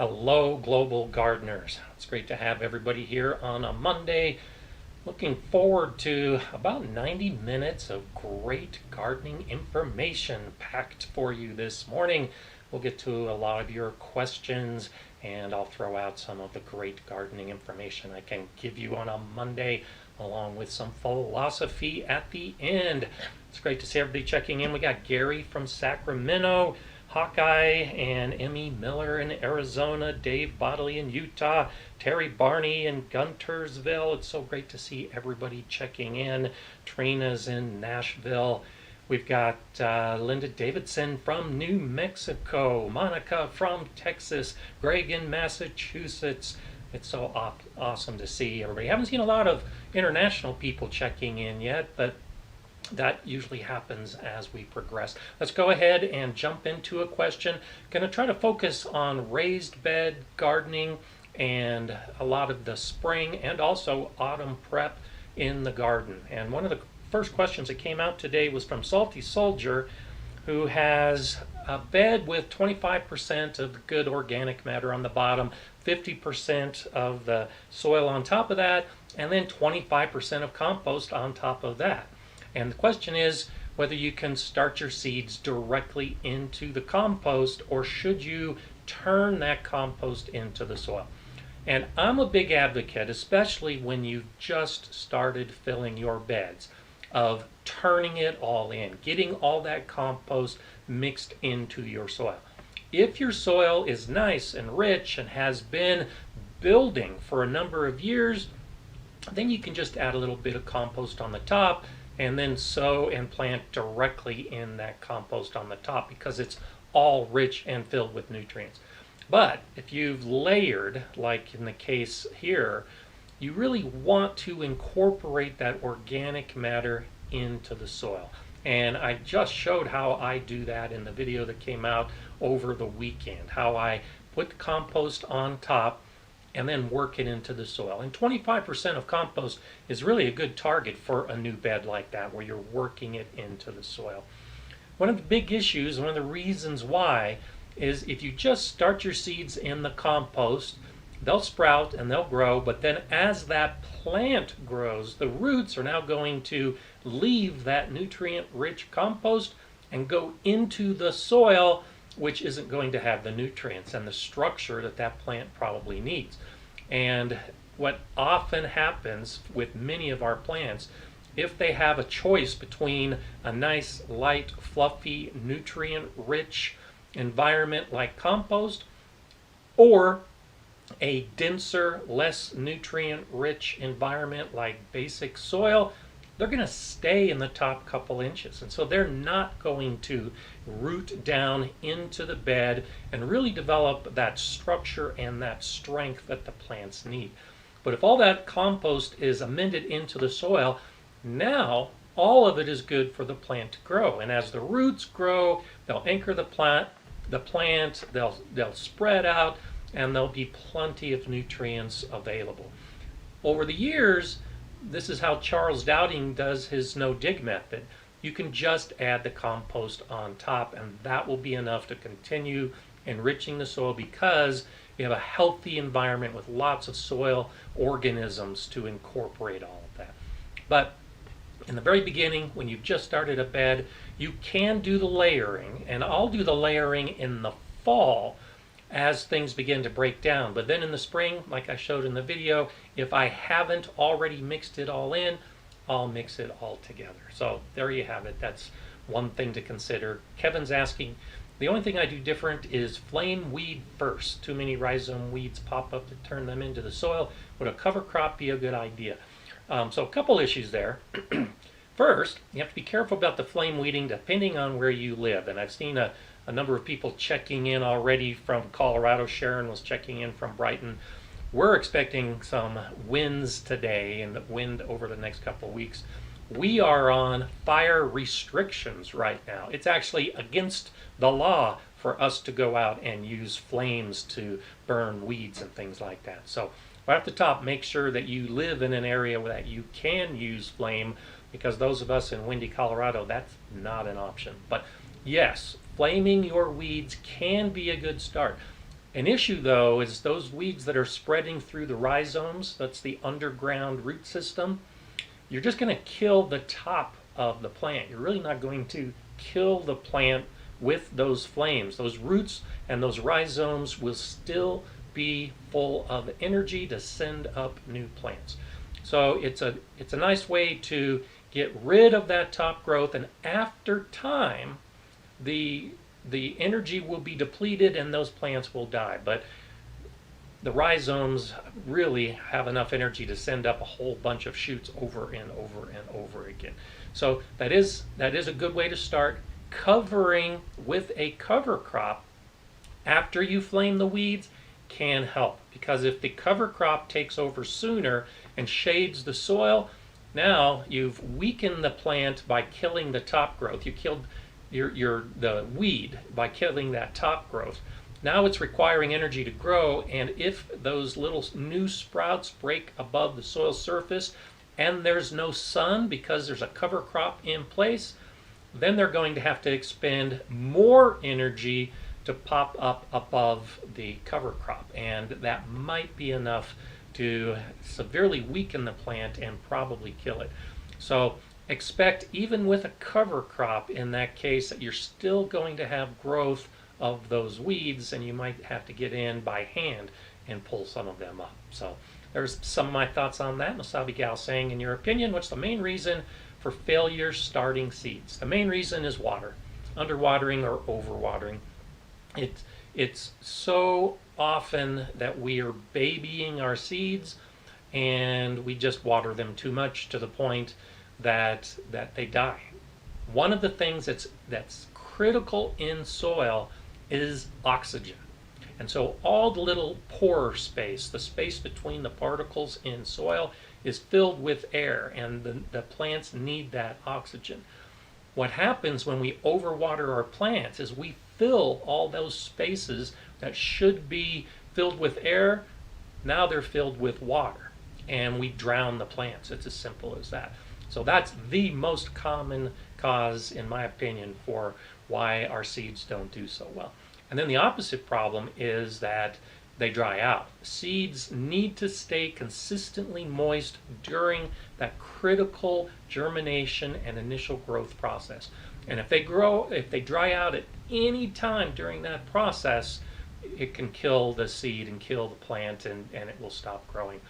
Hello, global gardeners. It's great to have everybody here on a Monday. Looking forward to about 90 minutes of great gardening information packed for you this morning. We'll get to a lot of your questions, and I'll throw out some of the great gardening information I can give you on a Monday, along with some philosophy at the end. It's great to see everybody checking in. We got Gary from Sacramento, Hawkeye and Emmy Miller in Arizona, Dave Bodley in Utah, Terry Barney in Guntersville. It's so great to see everybody checking in. Trina's in Nashville. We've got Linda Davidson from New Mexico, Monica from Texas, Greg in Massachusetts. It's so awesome to see everybody. I haven't seen a lot of international people checking in yet, but that usually happens as we progress. Let's go ahead and jump into a question. Going to try to focus on raised bed gardening and a lot of the spring and also autumn prep in the garden. And one of the first questions that came out today was from Salty Soldier, who has a bed with 25% of the good organic matter on the bottom, 50% of the soil on top of that, and then 25% of compost on top of that. And the question is whether you can start your seeds directly into the compost, or should you turn that compost into the soil. And I'm a big advocate, especially when you've just started filling your beds, of turning it all in, getting all that compost mixed into your soil. If your soil is nice and rich and has been building for a number of years, then you can just add a little bit of compost on the top and then sow and plant directly in that compost on the top, because it's all rich and filled with nutrients. But if you've layered, like in the case here, you really want to incorporate that organic matter into the soil. And I just showed how I do that in the video that came out over the weekend, how I put the compost on top and then work it into the soil. And 25% of compost is really a good target for a new bed like that, where you're working it into the soil. One of the big issues, one of the reasons why, is if you just start your seeds in the compost, they'll sprout and they'll grow, but then as that plant grows, the roots are now going to leave that nutrient-rich compost and go into the soil, which isn't going to have the nutrients and the structure that that plant probably needs. And what often happens with many of our plants, if they have a choice between a nice, light, fluffy, nutrient-rich environment like compost, or a denser, less nutrient-rich environment like basic soil, they're going to stay in the top couple inches. And so they're not going to root down into the bed and really develop that structure and that strength that the plants need. But if all that compost is amended into the soil, now all of it is good for the plant to grow. And as the roots grow, they'll anchor the plant, they'll spread out, and there'll be plenty of nutrients available. Over the years, this is how Charles Dowding does his no-dig method. You can just add the compost on top, and that will be enough to continue enriching the soil, because you have a healthy environment with lots of soil organisms to incorporate all of that. But in the very beginning, when you've just started a bed, you can do the layering, and I'll do the layering in the fall as things begin to break down. But then in the spring, like I showed in the video, if I haven't already mixed it all in, I'll mix it all together. So there you have it. That's one thing to consider. Kevin's asking, the only thing I do different is flame weed first. Too many rhizome weeds pop up to turn them into the soil. Would a cover crop be a good idea? So a couple issues there. First, you have to be careful about the flame weeding depending on where you live. And I've seen a number of people checking in already from Colorado. Sharon was checking in from Brighton. We're expecting some winds today and wind over the next couple of weeks. We are on fire restrictions right now. It's actually against the law for us to go out and use flames to burn weeds and things like that. So right at the top, make sure that you live in an area where that you can use flame, because those of us in windy Colorado, that's not an option. But yes, flaming your weeds can be a good start. An issue, though, is those weeds that are spreading through the rhizomes, that's the underground root system, you're just going to kill the top of the plant. You're really not going to kill the plant with those flames. Those roots and those rhizomes will still be full of energy to send up new plants. So it's a nice way to get rid of that top growth, and after time, the energy will be depleted and those plants will die. But the rhizomes really have enough energy to send up a whole bunch of shoots over and over and over again. So that is a good way to start. Covering with a cover crop after you flame the weeds can help, because if the cover crop takes over sooner and shades the soil, now you've weakened the plant by killing the top growth. You killed the weed by killing that top growth. Now it's requiring energy to grow, and if those little new sprouts break above the soil surface and there's no sun because there's a cover crop in place, then they're going to have to expend more energy to pop up above the cover crop, and that might be enough to severely weaken the plant and probably kill it. So expect, even with a cover crop in that case, that you're still going to have growth of those weeds, and you might have to get in by hand and pull some of them up. So there's some of my thoughts on that. Masabi Gal saying, in your opinion, what's the main reason for failure starting seeds? The main reason is water, underwatering or overwatering. It's so often that we are babying our seeds and we just water them too much to the point that they die. One of the things that's critical in soil is oxygen. And so all the little pore space, the space between the particles in soil, is filled with air, and the plants need that oxygen. What happens when we overwater our plants is we fill all those spaces that should be filled with air. Now they're filled with water, and we drown the plants. It's as simple as that. So that's the most common cause, in my opinion, for why our seeds don't do so well. And then the opposite problem is that they dry out. Seeds need to stay consistently moist during that critical germination and initial growth process. And if they dry out at any time during that process, it can kill the seed and kill the plant, and it will stop growing.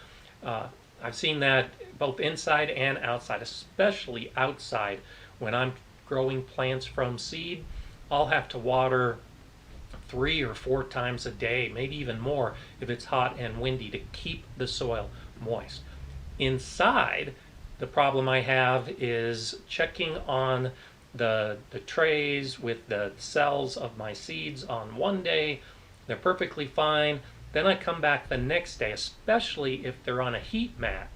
I've seen that both inside and outside, especially outside. When I'm growing plants from seed, I'll have to water 3 or 4 times a day, maybe even more if it's hot and windy, to keep the soil moist. Inside, the problem I have is checking on the trays with the cells of my seeds on one day. They're perfectly fine. Then I come back the next day, especially if they're on a heat mat,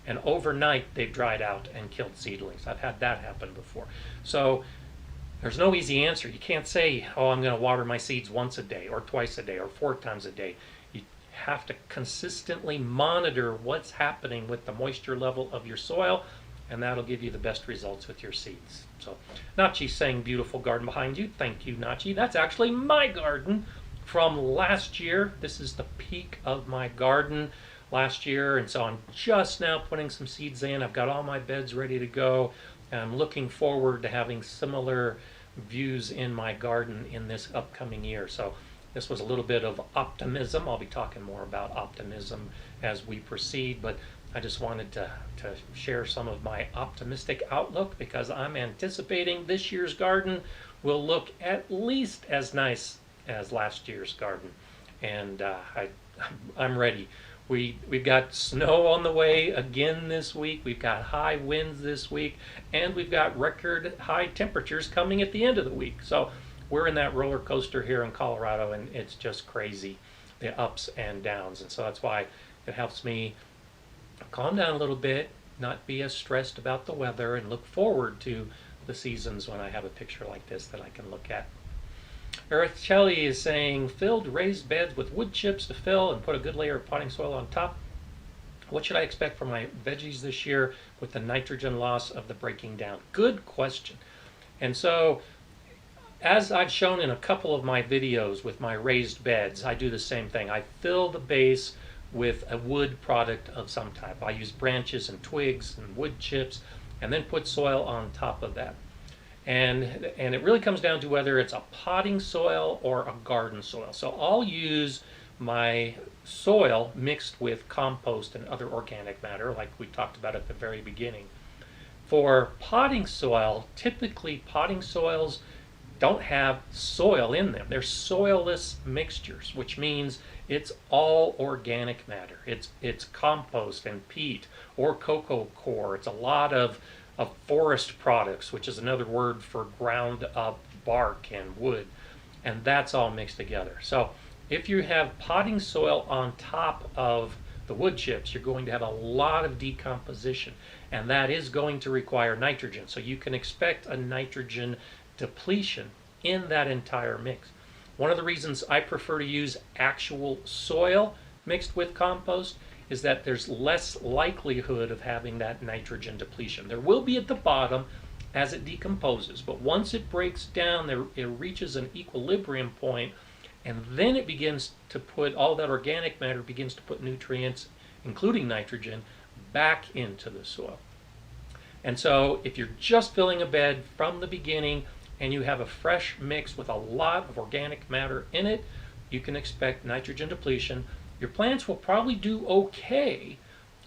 and overnight they've dried out and killed seedlings. I've had that happen before. So there's no easy answer. You can't say, oh, I'm going to water my seeds once a day or twice a day or 4 times a day. You have to consistently monitor what's happening with the moisture level of your soil, and that'll give you the best results with your seeds. So Nachi's saying, beautiful garden behind you. Thank you, Nachi. That's actually my garden from last year. This is the peak of my garden last year, and so I'm just now putting some seeds in. I've got all my beds ready to go, and I'm looking forward to having similar views in my garden in this upcoming year. So this was a little bit of optimism. I'll be talking more about optimism as we proceed, but I just wanted to share some of my optimistic outlook, because I'm anticipating this year's garden will look at least as nice as last year's garden, and I'm ready. We've got snow on the way again this week. We've got high winds this week, and we've got record high temperatures coming at the end of the week. So we're in that roller coaster here in Colorado, and it's just crazy, the ups and downs. And so that's why it helps me calm down a little bit, not be as stressed about the weather, and look forward to the seasons when I have a picture like this that I can look at. Earth Shelley is saying, filled raised beds with wood chips to fill and put a good layer of potting soil on top. What should I expect from my veggies this year with the nitrogen loss of the breaking down? Good question. And so as I've shown in a couple of my videos with my raised beds, I do the same thing. I fill the base with a wood product of some type. I use branches and twigs and wood chips and then put soil on top of that. And it really comes down to whether it's a potting soil or a garden soil. So I'll use my soil mixed with compost and other organic matter, like we talked about at the very beginning. For potting soil, typically potting soils don't have soil in them. They're soilless mixtures, which means it's all organic matter. It's compost and peat or cocoa coir. It's a lot of forest products, which is another word for ground up bark and wood, and that's all mixed together. So if you have potting soil on top of the wood chips, you're going to have a lot of decomposition, and that is going to require nitrogen. So you can expect a nitrogen depletion in that entire mix. One of the reasons I prefer to use actual soil mixed with compost is that there's less likelihood of having that nitrogen depletion. There will be at the bottom as it decomposes, but once it breaks down, it reaches an equilibrium point, and then it begins to put, all that organic matter begins to put nutrients, including nitrogen, back into the soil. And so if you're just filling a bed from the beginning and you have a fresh mix with a lot of organic matter in it, you can expect nitrogen depletion. Your plants will probably do okay,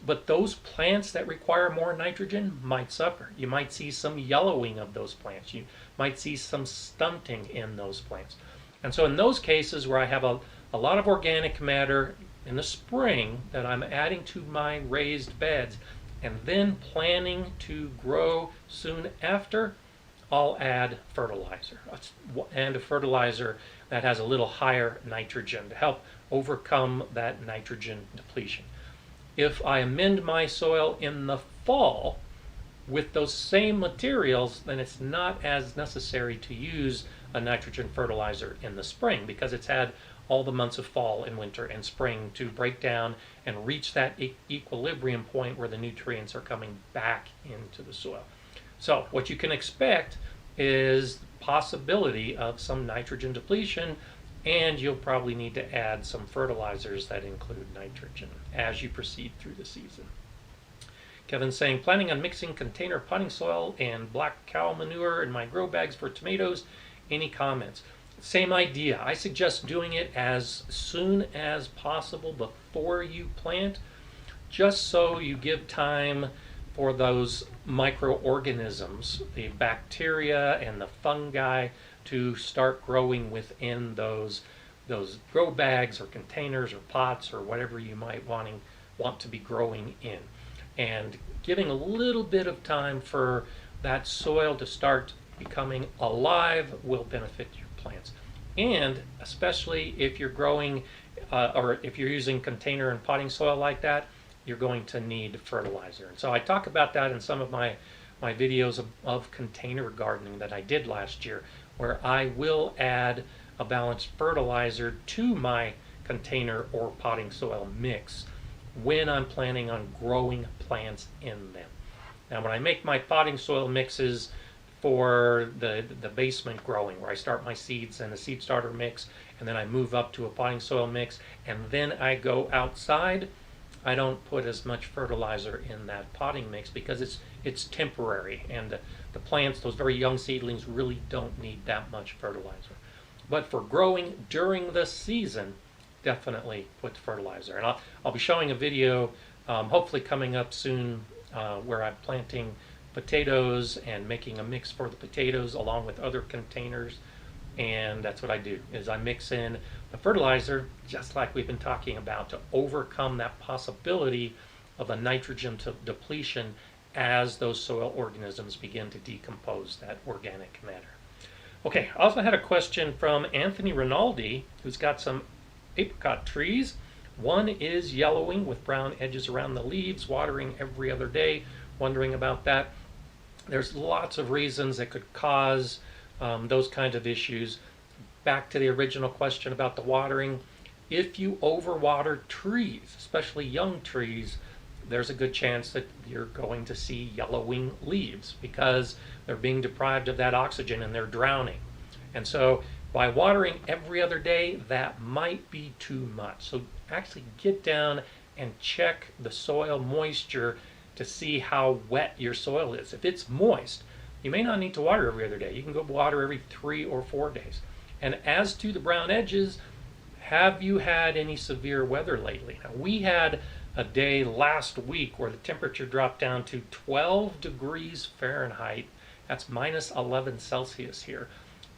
but those plants that require more nitrogen might suffer. You might see some yellowing of those plants. You might see some stunting in those plants. And so in those cases where I have a lot of organic matter in the spring that I'm adding to my raised beds and then planning to grow soon after, I'll add fertilizer, and a fertilizer that has a little higher nitrogen to help overcome that nitrogen depletion. If I amend my soil in the fall with those same materials, then it's not as necessary to use a nitrogen fertilizer in the spring because it's had all the months of fall and winter and spring to break down and reach that equilibrium point where the nutrients are coming back into the soil. So what you can expect is possibility of some nitrogen depletion, and you'll probably need to add some fertilizers that include nitrogen as you proceed through the season. Kevin's saying, planning on mixing container potting soil and black cow manure in my grow bags for tomatoes. Any comments? Same idea. I suggest doing it as soon as possible before you plant, just so you give time for those microorganisms, the bacteria and the fungi, to start growing within those grow bags or containers or pots or whatever you might want to be growing in. And giving a little bit of time for that soil to start becoming alive will benefit your plants. And especially if you're growing or if you're using container and potting soil like that, you're going to need fertilizer. And so I talk about that in some of my videos of container gardening that I did last year, where I will add a balanced fertilizer to my container or potting soil mix when I'm planning on growing plants in them. Now when I make my potting soil mixes for the basement growing, where I start my seeds in a seed starter mix and then I move up to a potting soil mix and then I go outside, I don't put as much fertilizer in that potting mix because it's temporary, and the plants, those very young seedlings, really don't need that much fertilizer. But for growing during the season, definitely put fertilizer. And I'll be showing a video hopefully coming up soon where I'm planting potatoes and making a mix for the potatoes along with other containers. And that's what I do, is I mix in the fertilizer, just like we've been talking about, to overcome that possibility of a nitrogen depletion as those soil organisms begin to decompose that organic matter. Okay, I also had a question from Anthony Rinaldi, who's got some apricot trees. One is yellowing with brown edges around the leaves, watering every other day, wondering about that. There's lots of reasons that could cause those kinds of issues. Back to the original question about the watering. If you overwater trees, especially young trees, there's a good chance that you're going to see yellowing leaves because they're being deprived of that oxygen and they're drowning. And so by watering every other day, that might be too much. So actually get down and check the soil moisture to see how wet your soil is. If it's moist, you may not need to water every other day. You can go water every 3 or 4 days. And as to the brown edges, have you had any severe weather lately? Now, we had a day last week where the temperature dropped down to 12 degrees Fahrenheit. That's minus 11 Celsius here.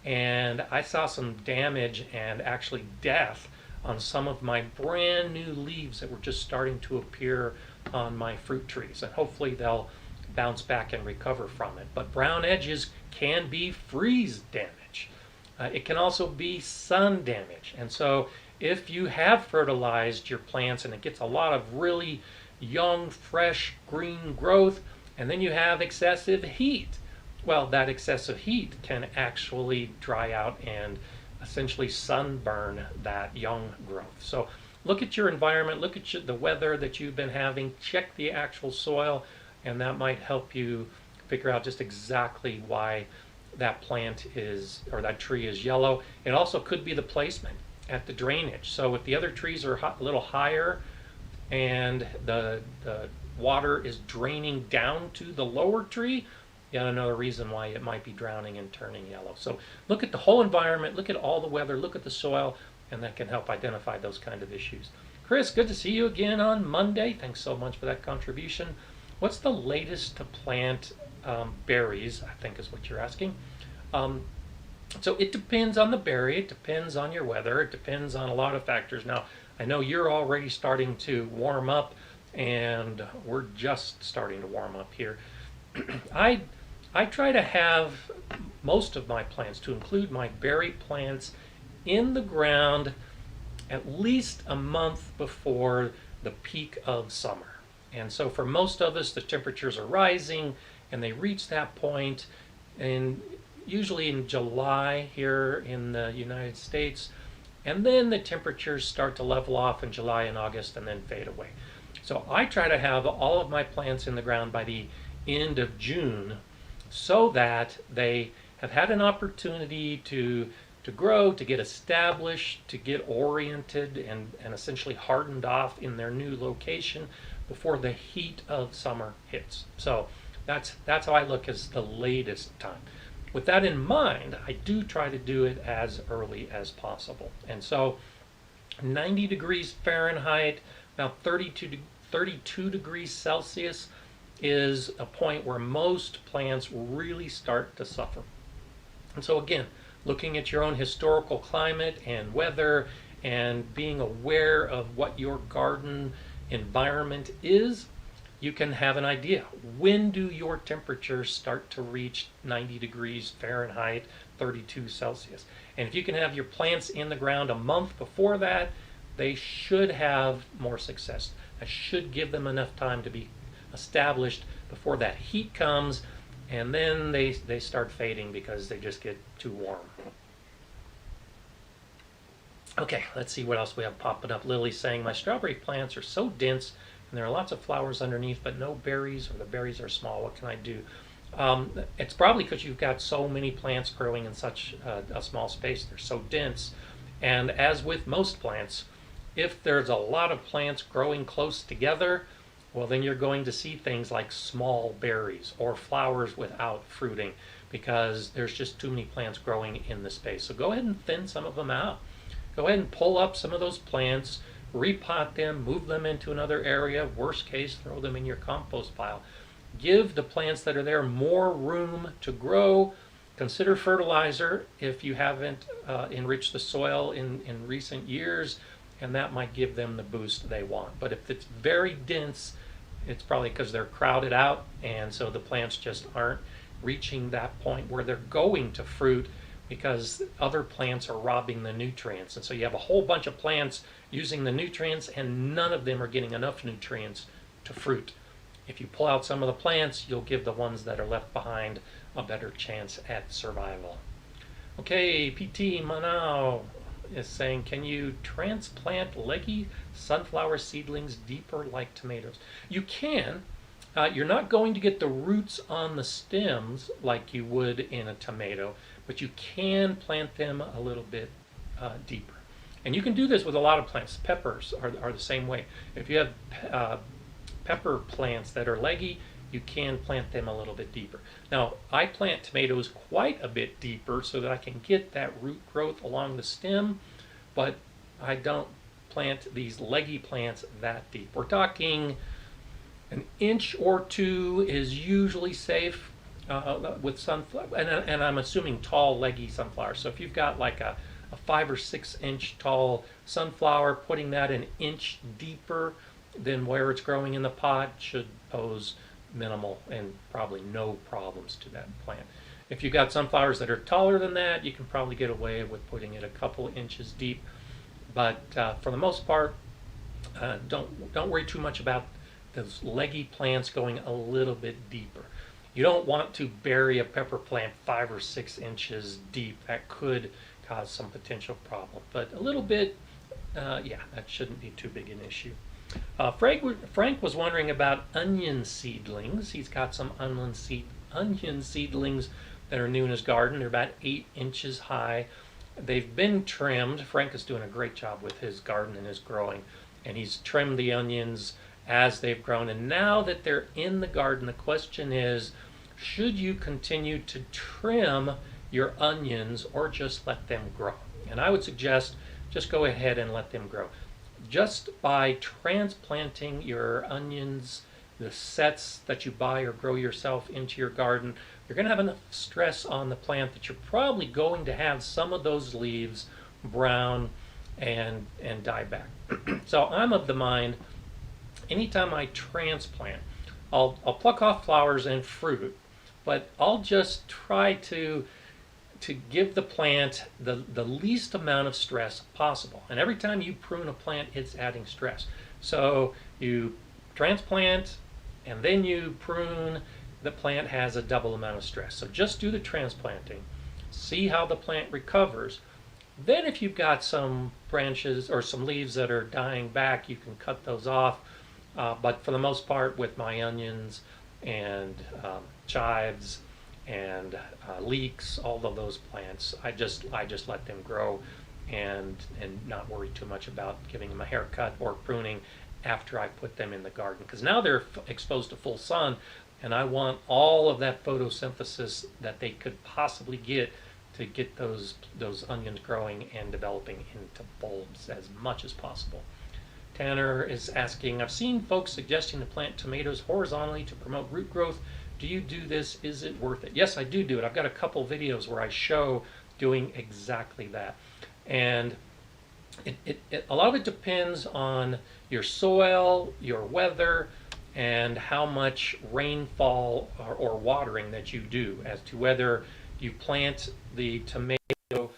And I saw some damage and actually death on some of my brand new leaves that were just starting to appear on my fruit trees. And hopefully they'll bounce back and recover from it. But brown edges can be freeze damage. It can also be sun damage. And so if you have fertilized your plants and it gets a lot of really young, fresh, green growth, and then you have excessive heat, well, that excessive heat can actually dry out and essentially sunburn that young growth. So look at your environment, look at the weather that you've been having, check the actual soil, and that might help you figure out just exactly why that plant is, or that tree is yellow. It also could be the placement at the drainage. So if the other trees are a little higher and the water is draining down to the lower tree, yet another reason why it might be drowning and turning yellow. So look at the whole environment, look at all the weather, look at the soil, and that can help identify those kind of issues. Chris, good to see you again on Monday. Thanks so much for that contribution. What's the latest to plant berries, I think is what you're asking. So it depends on the berry, it depends on your weather, it depends on a lot of factors. Now, I know you're already starting to warm up, and we're just starting to warm up here. I try to have most of my plants, to include my berry plants, in the ground at least a month before the peak of summer. And so for most of us, the temperatures are rising, and they reach that point, and usually in July here in the United States, and then the temperatures start to level off in July and August and then fade away. So I try to have all of my plants in the ground by the end of June so that they have had an opportunity to grow, to get established, to get oriented and essentially hardened off in their new location before the heat of summer hits. So that's how I look as the latest time. With that in mind, I do try to do it as early as possible. And so 90 degrees Fahrenheit, about 32 degrees Celsius is a point where most plants really start to suffer. And so again, looking at your own historical climate and weather and being aware of what your garden environment is, you can have an idea. When do your temperatures start to reach 90 degrees Fahrenheit, 32 Celsius? And if you can have your plants in the ground a month before that, they should have more success. That should give them enough time to be established before that heat comes, and then they start fading because they just get too warm. Okay, let's see what else we have popping up. Lily's saying, my strawberry plants are so dense and there are lots of flowers underneath, but no berries, or the berries are small. What can I do? It's probably because you've got so many plants growing in such a small space. They're so dense. And as with most plants, if there's a lot of plants growing close together, well, then you're going to see things like small berries or flowers without fruiting because there's just too many plants growing in the space. So go ahead and thin some of them out. Go ahead and pull up some of those plants, repot them, move them into another area. Worst case, throw them in your compost pile. Give the plants that are there more room to grow. Consider fertilizer if you haven't enriched the soil in recent years, and that might give them the boost they want. But if it's very dense, it's probably because they're crowded out, and so the plants just aren't reaching that point where they're going to fruit because other plants are robbing the nutrients. And so you have a whole bunch of plants using the nutrients, and none of them are getting enough nutrients to fruit. If you pull out some of the plants, you'll give the ones that are left behind a better chance at survival. Okay, PT Manao is saying, can you transplant leggy sunflower seedlings deeper like tomatoes? You can. You're not going to get the roots on the stems like you would in a tomato, but you can plant them a little bit deeper. And you can do this with a lot of plants. Peppers are the same way. If you have pepper plants that are leggy, you can plant them a little bit deeper. Now, I plant tomatoes quite a bit deeper so that I can get that root growth along the stem, but I don't plant these leggy plants that deep. We're talking an inch or two is usually safe with sunflower, and I'm assuming tall leggy sunflowers. So if you've got like a 5 or 6 inch tall sunflower, putting that an inch deeper than where it's growing in the pot should pose minimal and probably no problems to that plant. If you've got sunflowers that are taller than that, you can probably get away with putting it a couple inches deep. But for the most part, don't worry too much about those leggy plants going a little bit deeper. You don't want to bury a pepper plant 5 or 6 inches deep. That could cause some potential problem. But a little bit, yeah, that shouldn't be too big an issue. Frank was wondering about onion seedlings. He's got some onion seedlings that are new in his garden. They're about 8 inches high. They've been trimmed. Frank is doing a great job with his garden and his growing. And he's trimmed the onions as they've grown. And now that they're in the garden, the question is, should you continue to trim your onions or just let them grow? And I would suggest just go ahead and let them grow. Just by transplanting your onions, the sets that you buy or grow yourself into your garden, you're going to have enough stress on the plant that you're probably going to have some of those leaves brown and die back. So I'm of the mind, anytime I transplant, I'll pluck off flowers and fruit, but I'll just try to give the plant the least amount of stress possible. And every time you prune a plant, it's adding stress. So you transplant and then you prune, the plant has a double amount of stress. So just do the transplanting, see how the plant recovers. Then if you've got some branches or some leaves that are dying back, you can cut those off. But for the most part, with my onions and chives and leeks, all of those plants, I just let them grow and not worry too much about giving them a haircut or pruning after I put them in the garden, because now they're exposed to full sun, and I want all of that photosynthesis that they could possibly get to get those onions growing and developing into bulbs as much as possible. Tanner is asking, I've seen folks suggesting to plant tomatoes horizontally to promote root growth. Do you do this? Is it worth it? Yes, I do it. I've got a couple videos where I show doing exactly that. And a lot of it depends on your soil, your weather, and how much rainfall or watering that you do as to whether you plant the tomato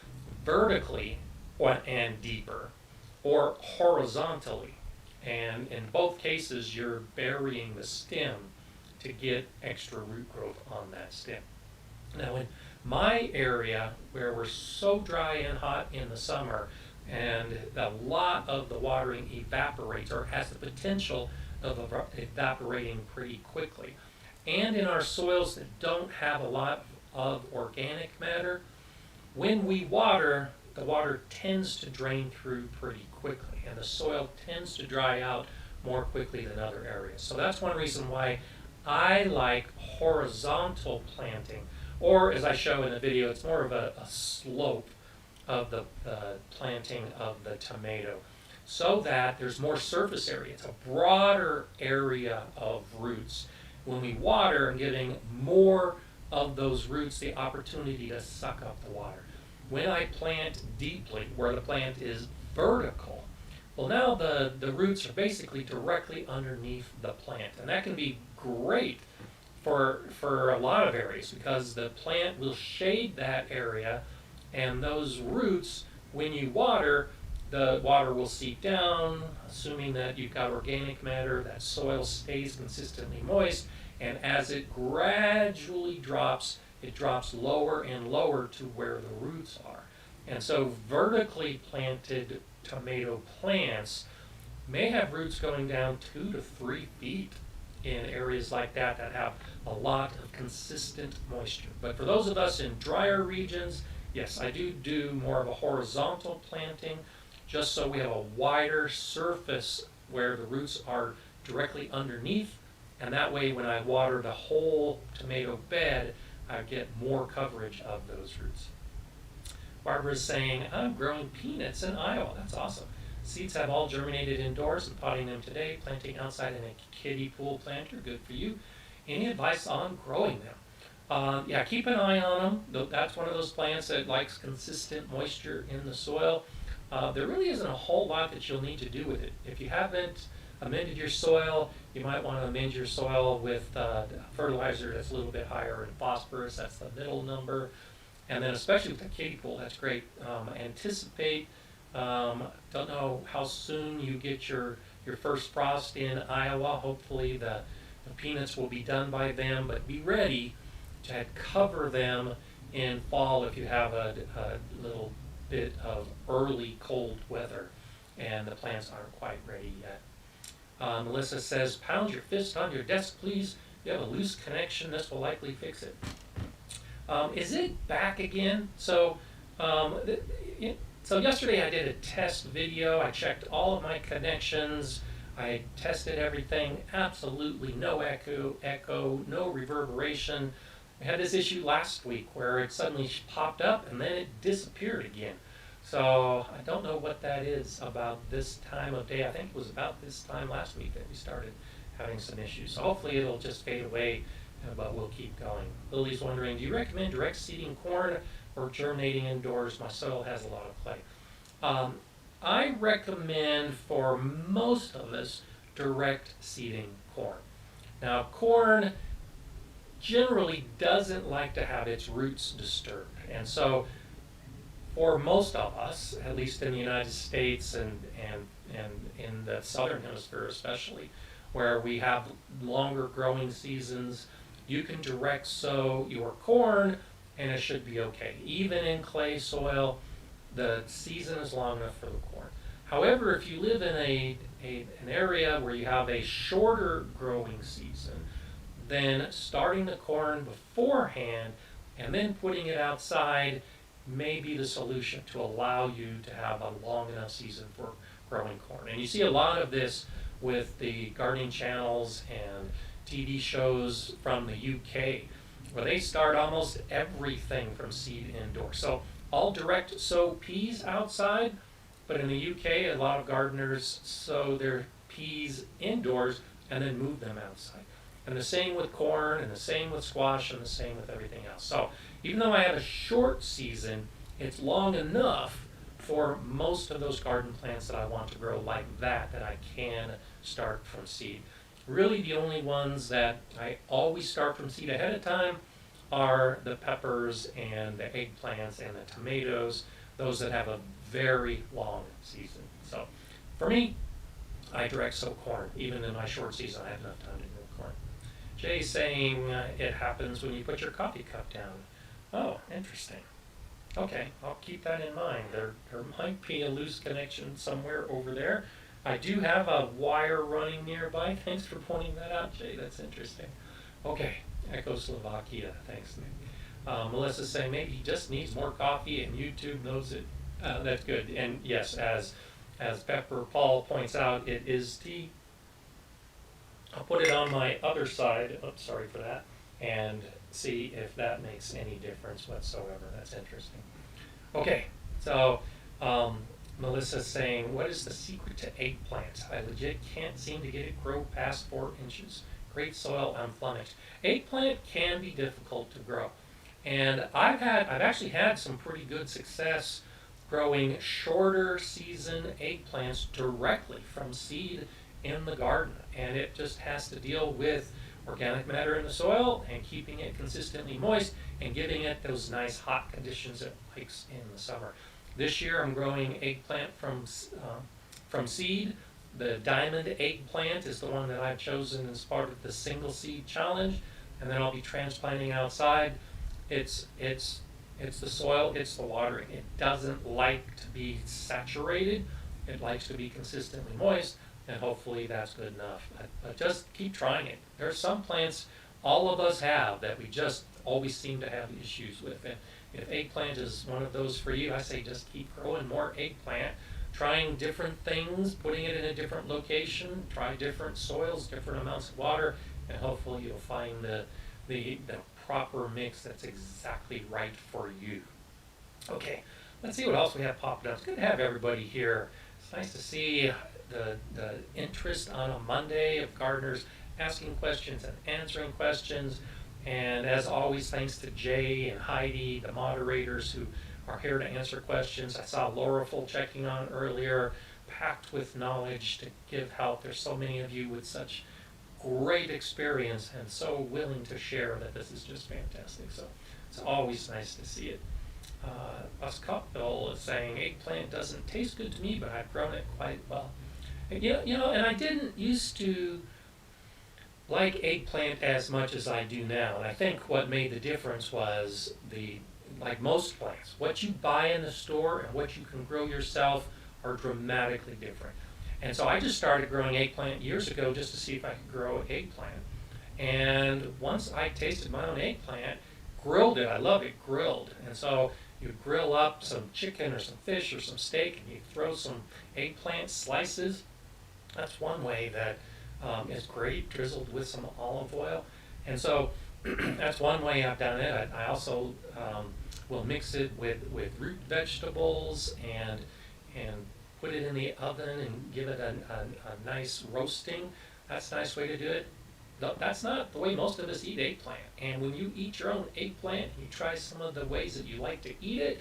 vertically and deeper or horizontally. And in both cases, you're burying the stem to get extra root growth on that stem. Now in my area, where we're so dry and hot in the summer, and a lot of the watering evaporates or has the potential of evaporating pretty quickly, and in our soils that don't have a lot of organic matter, when we water, the water tends to drain through pretty quickly, and the soil tends to dry out more quickly than other areas. So that's one reason why I like horizontal planting, or as I show in the video, it's more of a slope of the planting of the tomato, so that there's more surface area. It's a broader area of roots. When we water, and giving more of those roots the opportunity to suck up the water. When I plant deeply, where the plant is vertical, well, now the roots are basically directly underneath the plant, and that can be great for a lot of areas, because the plant will shade that area, and those roots, when you water, the water will seep down, assuming that you've got organic matter, that soil stays consistently moist, and as it gradually drops, it drops lower and lower to where the roots are. And so vertically planted tomato plants may have roots going down 2 to 3 feet in areas like that that have a lot of consistent moisture. But for those of us in drier regions, yes, I do more of a horizontal planting, just so we have a wider surface where the roots are directly underneath, and that way when I water the whole tomato bed, I get more coverage of those roots. Barbara's saying, I'm growing peanuts in Iowa. That's awesome. Seeds have all germinated indoors. I'm potting them today, planting outside in a kiddie pool planter. Good for you. Any advice on growing them? Yeah, keep an eye on them. That's one of those plants that likes consistent moisture in the soil. There really isn't a whole lot that you'll need to do with it. If you haven't amended your soil, you might want to amend your soil with fertilizer that's a little bit higher in phosphorus. That's the middle number. And then especially with the kiddie pool, that's great. Anticipate, don't know how soon you get your first frost in Iowa. Hopefully the peanuts will be done by then, but be ready to cover them in fall if you have a little bit of early cold weather and the plants aren't quite ready yet. Melissa says, pound your fist on your desk, please. You have a loose connection. This will likely fix it. Is it back again? So yesterday I did a test video. I checked all of my connections. I tested everything. Absolutely no echo, no reverberation. We had this issue last week where it suddenly popped up and then it disappeared again. So I don't know what that is about this time of day. I think it was about this time last week that we started having some issues. So hopefully it'll just fade away, but we'll keep going. Lily's wondering, do you recommend direct seeding corn or germinating indoors? My soil has a lot of clay. I recommend for most of us direct seeding corn. Now corn generally doesn't like to have its roots disturbed, and so for most of us, at least in the United States and in the southern hemisphere especially, where we have longer growing seasons, you can direct sow your corn and it should be okay. Even in clay soil, the season is long enough for the corn. However, if you live in an area where you have a shorter growing season, then starting the corn beforehand and then putting it outside may be the solution to allow you to have a long enough season for growing corn. And you see a lot of this with the gardening channels and TV shows from the UK, where they start almost everything from seed indoors. So I'll direct sow peas outside, but in the UK, a lot of gardeners sow their peas indoors and then move them outside. And the same with corn, and the same with squash, and the same with everything else. So even though I have a short season, it's long enough for most of those garden plants that I want to grow like that I can start from seed. Really the only ones that I always start from seed ahead of time are the peppers and the eggplants and the tomatoes, those that have a very long season. So for me, I direct sow corn. Even in my short season, I have enough time to grow corn. Jay's saying it happens when you put your coffee cup down. Oh, interesting. Okay, I'll keep that in mind. There might be a loose connection somewhere over there. I do have a wire running nearby. Thanks for pointing that out, Jay. That's interesting. Okay, Czechoslovakia. Thanks, Nick. Melissa's saying maybe he just needs more coffee and YouTube knows it. That's good. And yes, as Pepper Paul points out, it is tea. I'll put it on my other side. Oops, sorry for that. And see if that makes any difference whatsoever. That's interesting. Okay, so Melissa's saying, what is the secret to eggplant? I legit can't seem to get it grow past 4 inches. Great soil, I'm flummoxed. Eggplant can be difficult to grow. And I've actually had some pretty good success growing shorter season eggplants directly from seed in the garden. And it just has to deal with organic matter in the soil and keeping it consistently moist and giving it those nice hot conditions it likes in the summer. This year I'm growing eggplant from seed. The diamond eggplant is the one that I've chosen as part of the single seed challenge, and then I'll be transplanting outside. It's the soil, it's the watering. It doesn't like to be saturated. It likes to be consistently moist. and hopefully that's good enough. But just keep trying it. There are some plants all of us have that we just always seem to have issues with. And if eggplant is one of those for you, I say just keep growing more eggplant, trying different things, putting it in a different location, try different soils, different amounts of water, and hopefully you'll find the proper mix that's exactly right for you. Okay, let's see what else we have popped up. It's good to have everybody here. It's nice to see the interest on a Monday of gardeners asking questions and answering questions. And as always, thanks to Jay and Heidi, the moderators who are here to answer questions. I saw Lauraful checking on earlier, packed with knowledge to give help. There's so many of you with such great experience and so willing to share that this is just fantastic. So it's always nice to see it. Buscopville is saying, eggplant doesn't taste good to me, but I've grown it quite well. And, and I didn't used to like eggplant as much as I do now. And I think what made the difference was like most plants, what you buy in the store and what you can grow yourself are dramatically different. And so I just started growing eggplant years ago just to see if I could grow eggplant. And once I tasted my own eggplant, grilled it, I love it grilled. And so you grill up some chicken or some fish or some steak and you throw some eggplant slices. That's one way that is great, drizzled with some olive oil. And so that's one way I've done it. I also will mix it with root vegetables and put it in the oven and give it a nice roasting. That's a nice way to do it. That's not the way most of us eat eggplant. And when you eat your own eggplant, you try some of the ways that you like to eat it,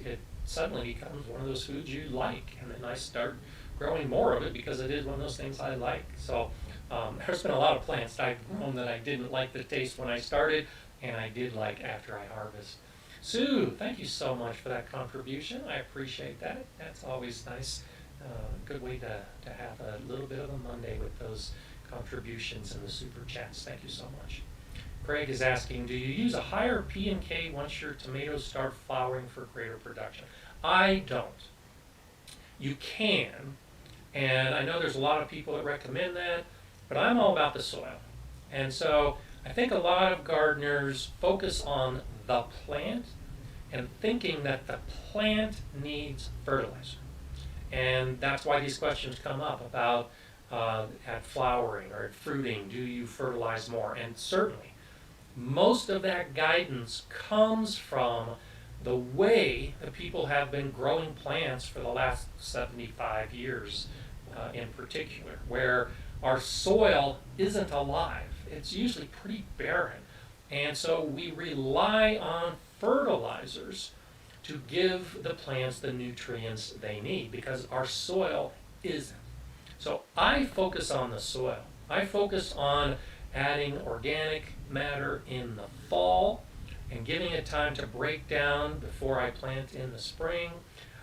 it suddenly becomes one of those foods you like. And then I start growing more of it because it is one of those things I like. So there's been a lot of plants that I've grown that I didn't like the taste when I started, and I did like after I harvest. Sue, thank you so much for that contribution. I appreciate that. That's always nice. Good way to have a little bit of a Monday with those contributions in the super chats. Thank you so much. Craig is asking, do you use a higher P&K once your tomatoes start flowering for greater production? I don't. You can, and I know there's a lot of people that recommend that, but I'm all about the soil. And so I think a lot of gardeners focus on the plant and thinking that the plant needs fertilizer. And that's why these questions come up about at flowering or at fruiting, do you fertilize more? And certainly, most of that guidance comes from the way the people have been growing plants for the last 75 years in particular, where our soil isn't alive. It's usually pretty barren. And so we rely on fertilizers to give the plants the nutrients they need because our soil isn't. So I focus on the soil. I focus on adding organic matter in the fall and giving it time to break down before I plant in the spring.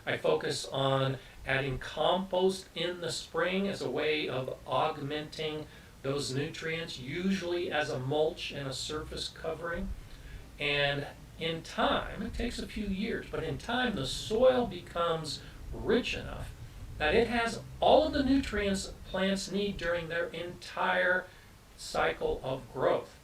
I focus on adding compost in the spring as a way of augmenting those nutrients, usually as a mulch and a surface covering. And in time, it takes a few years, but in time the soil becomes rich enough that it has all of the nutrients plants need during their entire cycle of growth.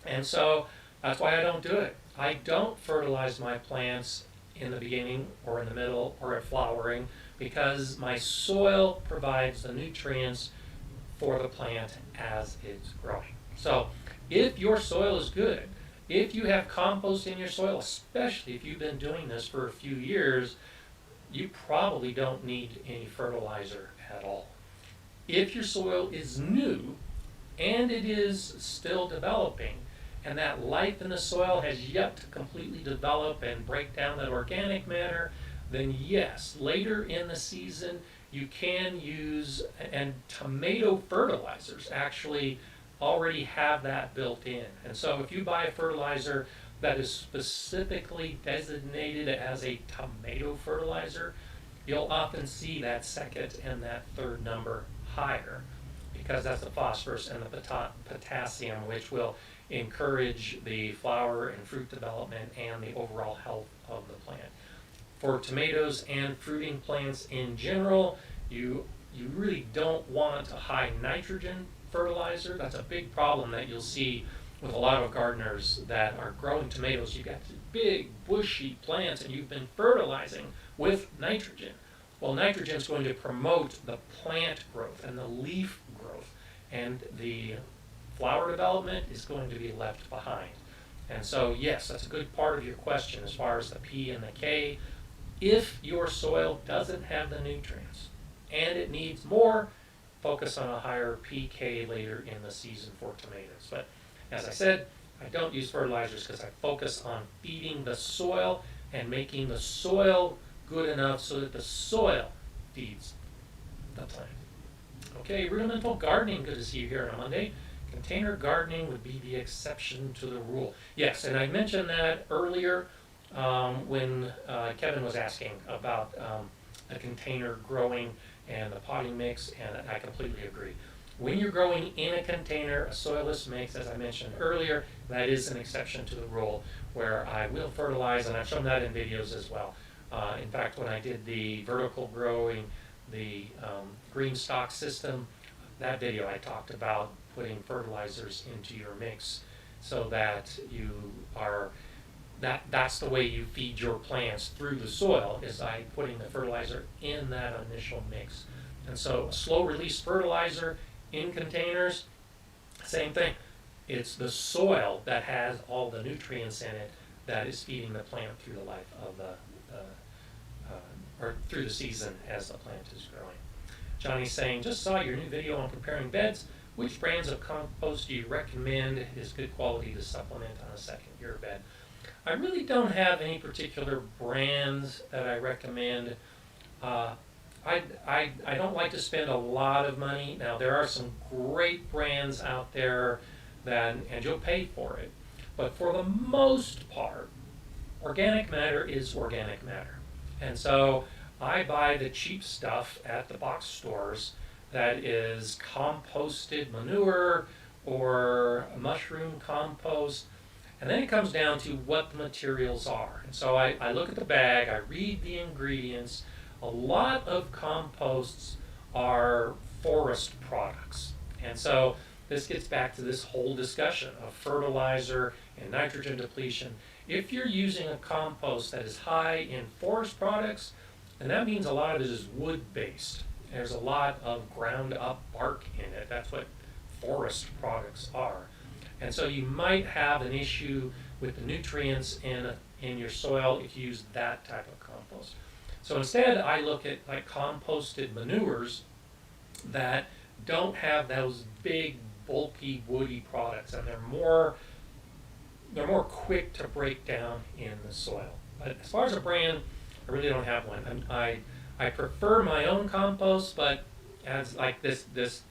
And so that's why I don't do it. I don't fertilize my plants in the beginning or in the middle or at flowering because my soil provides the nutrients for the plant as it's growing. So if your soil is good, if you have compost in your soil, especially if you've been doing this for a few years, you probably don't need any fertilizer at all. If your soil is new and it is still developing, and that life in the soil has yet to completely develop and break down that organic matter, then yes, later in the season you can use, and tomato fertilizers actually already have that built in. And so if you buy a fertilizer that is specifically designated as a tomato fertilizer, you'll often see that second and that third number higher because that's the phosphorus and the potassium, which will encourage the flower and fruit development and the overall health of the plant. For tomatoes and fruiting plants in general, you you really don't want a high nitrogen fertilizer. That's a big problem that you'll see with a lot of gardeners that are growing tomatoes. You've got these big bushy plants and you've been fertilizing with nitrogen. Well, nitrogen is going to promote the plant growth and the leaf growth, and the flower development is going to be left behind. And so, yes, that's a good part of your question as far as the P and the K. If your soil doesn't have the nutrients and it needs more, focus on a higher pK later in the season for tomatoes. But as I said, I don't use fertilizers because I focus on feeding the soil and making the soil good enough so that the soil feeds the plant. Okay, rudimental gardening, good to see you here on a Monday. Container gardening would be the exception to the rule. Yes, and I mentioned that earlier when Kevin was asking about a container growing and the potting mix, and I completely agree. When you're growing in a container, a soilless mix, as I mentioned earlier, that is an exception to the rule where I will fertilize, and I've shown that in videos as well. In fact, when I did the vertical growing, the green stock system, that video I talked about putting fertilizers into your mix so that you are, that's the way you feed your plants through the soil, is by putting the fertilizer in that initial mix. And so a slow release fertilizer in containers, same thing. It's the soil that has all the nutrients in it that is feeding the plant through the life of the, or through the season as the plant is growing. Johnny's saying, just saw your new video on preparing beds. Which brands of compost do you recommend is good quality to supplement on a second year bed? I really don't have any particular brands that I recommend. I don't like to spend a lot of money. Now, there are some great brands out there that, and you'll pay for it. But for the most part, organic matter is organic matter. And so I buy the cheap stuff at the box stores that is composted manure or mushroom compost. And then it comes down to what the materials are. And so I look at the bag, I read the ingredients. A lot of composts are forest products. And so this gets back to this whole discussion of fertilizer and nitrogen depletion. If you're using a compost that is high in forest products, and that means a lot of it is wood-based. There's a lot of ground-up bark in it. That's what forest products are. And so you might have an issue with the nutrients in your soil if you use that type of compost. So instead, I look at like composted manures that don't have those big, bulky, woody products, and they're more quick to break down in the soil. But as far as a brand, I really don't have one. I prefer my own compost, but as like this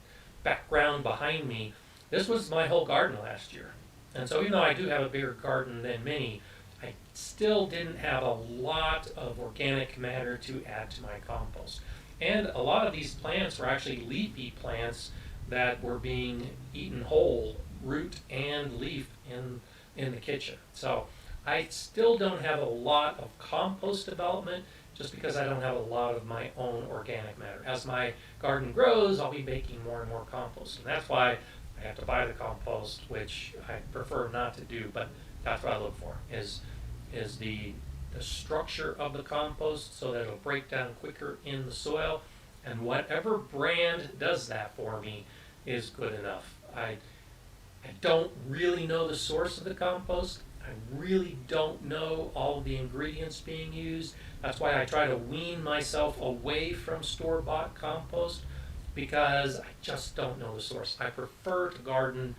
background behind me, this was my whole garden last year. And so even though I do have a bigger garden than many, I still didn't have a lot of organic matter to add to my compost. And a lot of these plants were actually leafy plants that were being eaten whole, root and leaf, in the kitchen. So I still don't have a lot of compost development just because I don't have a lot of my own organic matter. As my garden grows, I'll be making more and more compost. And that's why I have to buy the compost, which I prefer not to do, but that's what I look for, is the structure of the compost so that it'll break down quicker in the soil. And whatever brand does that for me is good enough. I don't really know the source of the compost. I really don't know all of the ingredients being used. That's why I try to wean myself away from store-bought compost, because I just don't know the source. I prefer to garden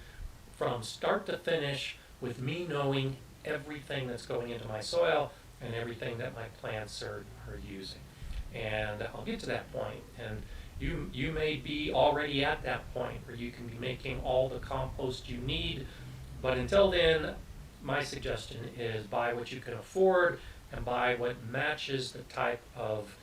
from start to finish with me knowing everything that's going into my soil and everything that my plants are using. And I'll get to that point. And you may be already at that point where you can be making all the compost you need. But until then, my suggestion is buy what you can afford and buy what matches the type of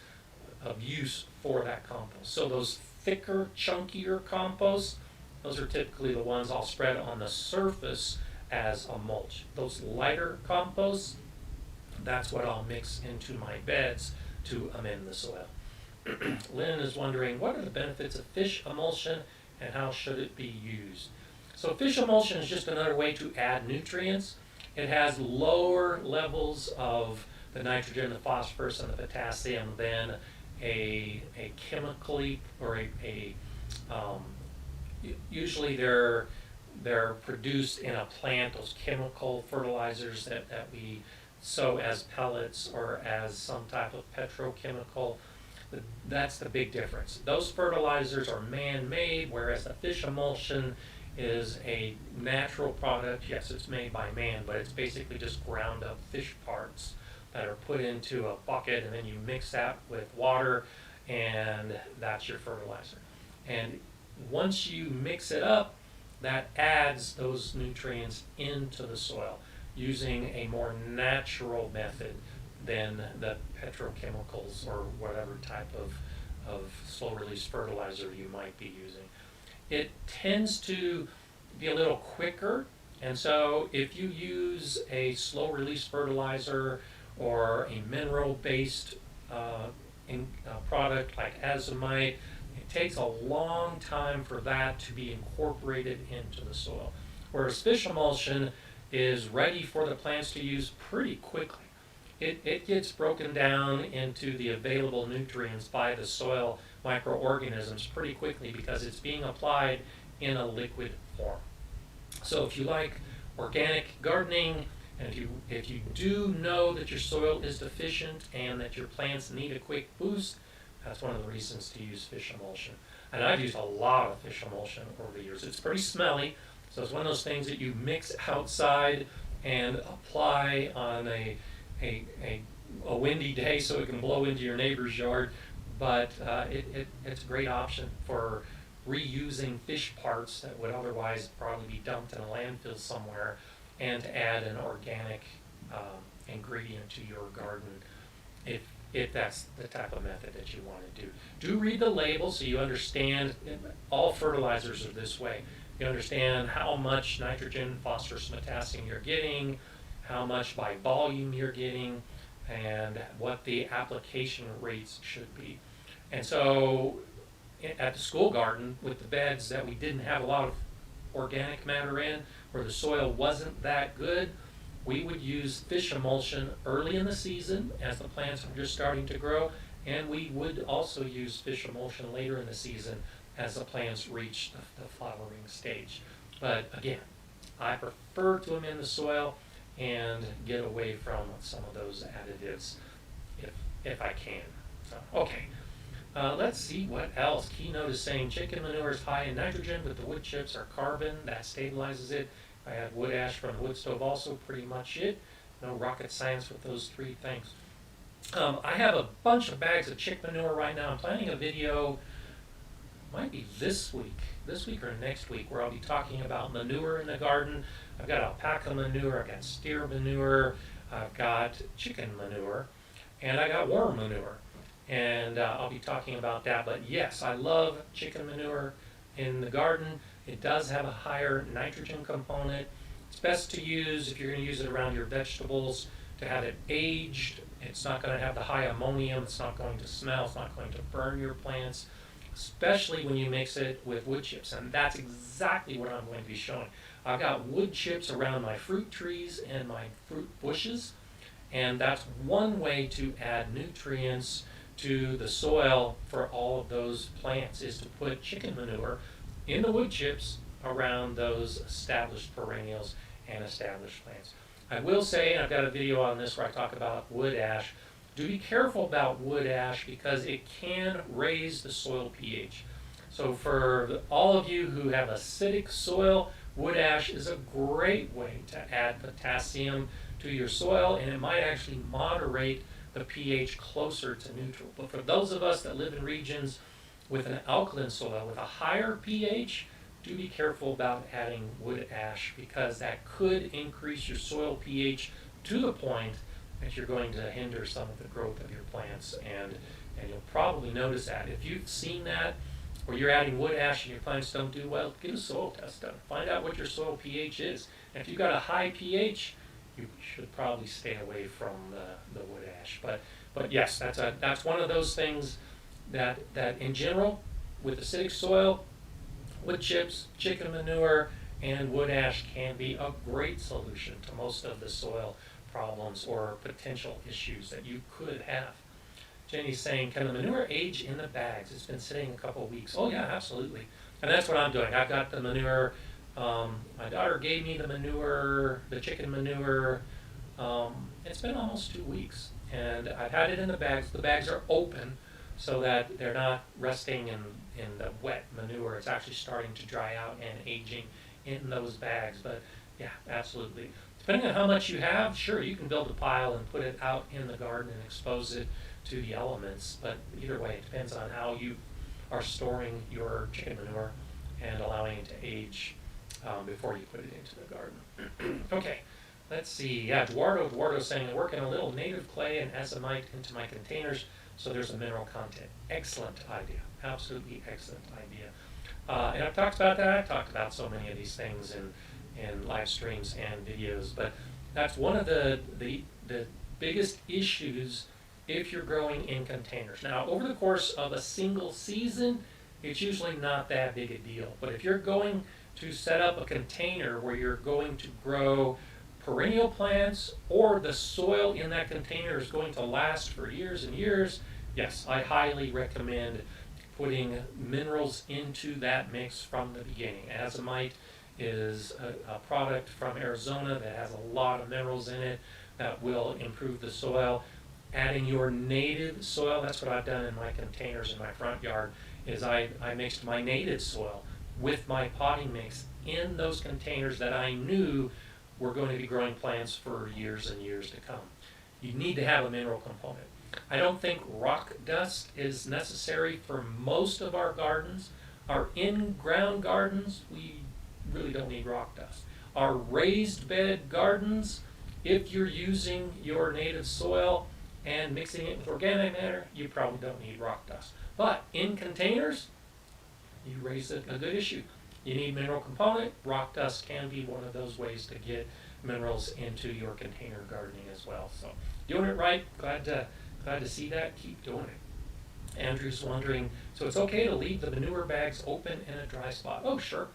use for that compost. So those thicker, chunkier composts, those are typically the ones I'll spread on the surface as a mulch. Those lighter composts, that's what I'll mix into my beds to amend the soil. Lynn is wondering, what are the benefits of fish emulsion and how should it be used? So fish emulsion is just another way to add nutrients. It has lower levels of the nitrogen, the phosphorus, and the potassium than a chemically, or usually they're produced in a plant, those chemical fertilizers that we sow as pellets or as some type of petrochemical. That's the big difference. Those fertilizers are man-made, whereas the fish emulsion is a natural product. Yes, it's made by man, but it's basically just ground up fish parts that are put into a bucket, and then you mix that with water, and that's your fertilizer. And once you mix it up, that adds those nutrients into the soil using a more natural method than the petrochemicals or whatever type of slow-release fertilizer you might be using. It tends to be a little quicker, and so if you use a slow-release fertilizer or a mineral-based product like Azomite, it takes a long time for that to be incorporated into the soil. Whereas fish emulsion is ready for the plants to use pretty quickly. It gets broken down into the available nutrients by the soil microorganisms pretty quickly because it's being applied in a liquid form. So if you like organic gardening, and if you do know that your soil is deficient and that your plants need a quick boost, that's one of the reasons to use fish emulsion. And I've used a lot of fish emulsion over the years. It's pretty smelly, so it's one of those things that you mix outside and apply on a windy day so it can blow into your neighbor's yard. But it's a great option for reusing fish parts that would otherwise probably be dumped in a landfill somewhere, and to add an organic ingredient to your garden if that's the type of method that you want to do. Do read the label so you understand. All fertilizers are this way. You understand how much nitrogen, phosphorus, potassium you're getting, how much by volume you're getting, and what the application rates should be. And so at the school garden, with the beds that we didn't have a lot of organic matter in, where the soil wasn't that good, we would use fish emulsion early in the season as the plants were just starting to grow, and we would also use fish emulsion later in the season as the plants reach the flowering stage. But again, I prefer to amend the soil and get away from some of those additives if I can. So, okay. Let's see what else. Keynote is saying chicken manure is high in nitrogen, but the wood chips are carbon. That stabilizes it. I had wood ash from the wood stove also, pretty much it. No rocket science with those three things. I have a bunch of bags of chick manure right now. I'm planning a video, might be this week or next week, where I'll be talking about manure in the garden. I've got alpaca manure, I've got steer manure, I've got chicken manure, and I got worm manure. And I'll be talking about that. But yes, I love chicken manure in the garden. It does have a higher nitrogen component. It's best to use, if you're going to use it around your vegetables, to have it aged. It's not going to have the high ammonium. It's not going to smell. It's not going to burn your plants, especially when you mix it with wood chips. And that's exactly what I'm going to be showing. I've got wood chips around my fruit trees and my fruit bushes. And that's one way to add nutrients to the soil for all of those plants, is to put chicken manure in the wood chips around those established perennials and established plants. I will say, and I've got a video on this where I talk about wood ash, do be careful about wood ash because it can raise the soil pH. So for all of you who have acidic soil, wood ash is a great way to add potassium to your soil, and it might actually moderate the pH closer to neutral. But for those of us that live in regions with an alkaline soil with a higher pH, do be careful about adding wood ash, because that could increase your soil pH to the point that you're going to hinder some of the growth of your plants, and you'll probably notice that. If you've seen that, or you're adding wood ash and your plants don't do well, get a soil test done. Find out what your soil pH is. And if you've got a high pH, you should probably stay away from the wood ash. But yes, that's one of those things that in general, with acidic soil, wood chips, chicken manure, and wood ash can be a great solution to most of the soil problems or potential issues that you could have. Jenny's saying, can the manure age in the bags? It's been sitting a couple of weeks. Oh yeah, absolutely. And that's what I'm doing. I've got the manure. My daughter gave me the manure, the chicken manure. It's been almost 2 weeks. And I've had it in the bags. The bags are open so that they're not resting in the wet manure. It's actually starting to dry out and aging in those bags. But yeah, absolutely. Depending on how much you have, sure, you can build a pile and put it out in the garden and expose it to the elements. But either way, it depends on how you are storing your chicken manure and allowing it to age before you put it into the garden. Okay, let's see. Yeah, Eduardo's saying, I work in a little native clay and azomite into my containers, so there's a mineral content. Excellent idea. Absolutely excellent idea. And I've talked about that. I've talked about so many of these things in live streams and videos, but that's one of the biggest issues if you're growing in containers. Now, over the course of a single season, it's usually not that big a deal. But if you're going to set up a container where you're going to grow perennial plants, or the soil in that container is going to last for years and years, yes, I highly recommend putting minerals into that mix from the beginning. Azomite is a product from Arizona that has a lot of minerals in it that will improve the soil. Adding your native soil, that's what I've done in my containers in my front yard, is I mixed my native soil with my potting mix in those containers that I knew were going to be growing plants for years and years to come. You need to have a mineral component. I don't think rock dust is necessary for most of our gardens. Our in-ground gardens, we really don't need rock dust. Our raised bed gardens, if you're using your native soil and mixing it with organic matter, you probably don't need rock dust. But in containers, you raise a good issue. You need mineral component. Rock dust can be one of those ways to get minerals into your container gardening as well. So doing it right, glad to see that. Keep doing it. Andrew's wondering, so it's okay to leave the manure bags open in a dry spot? Oh, sure.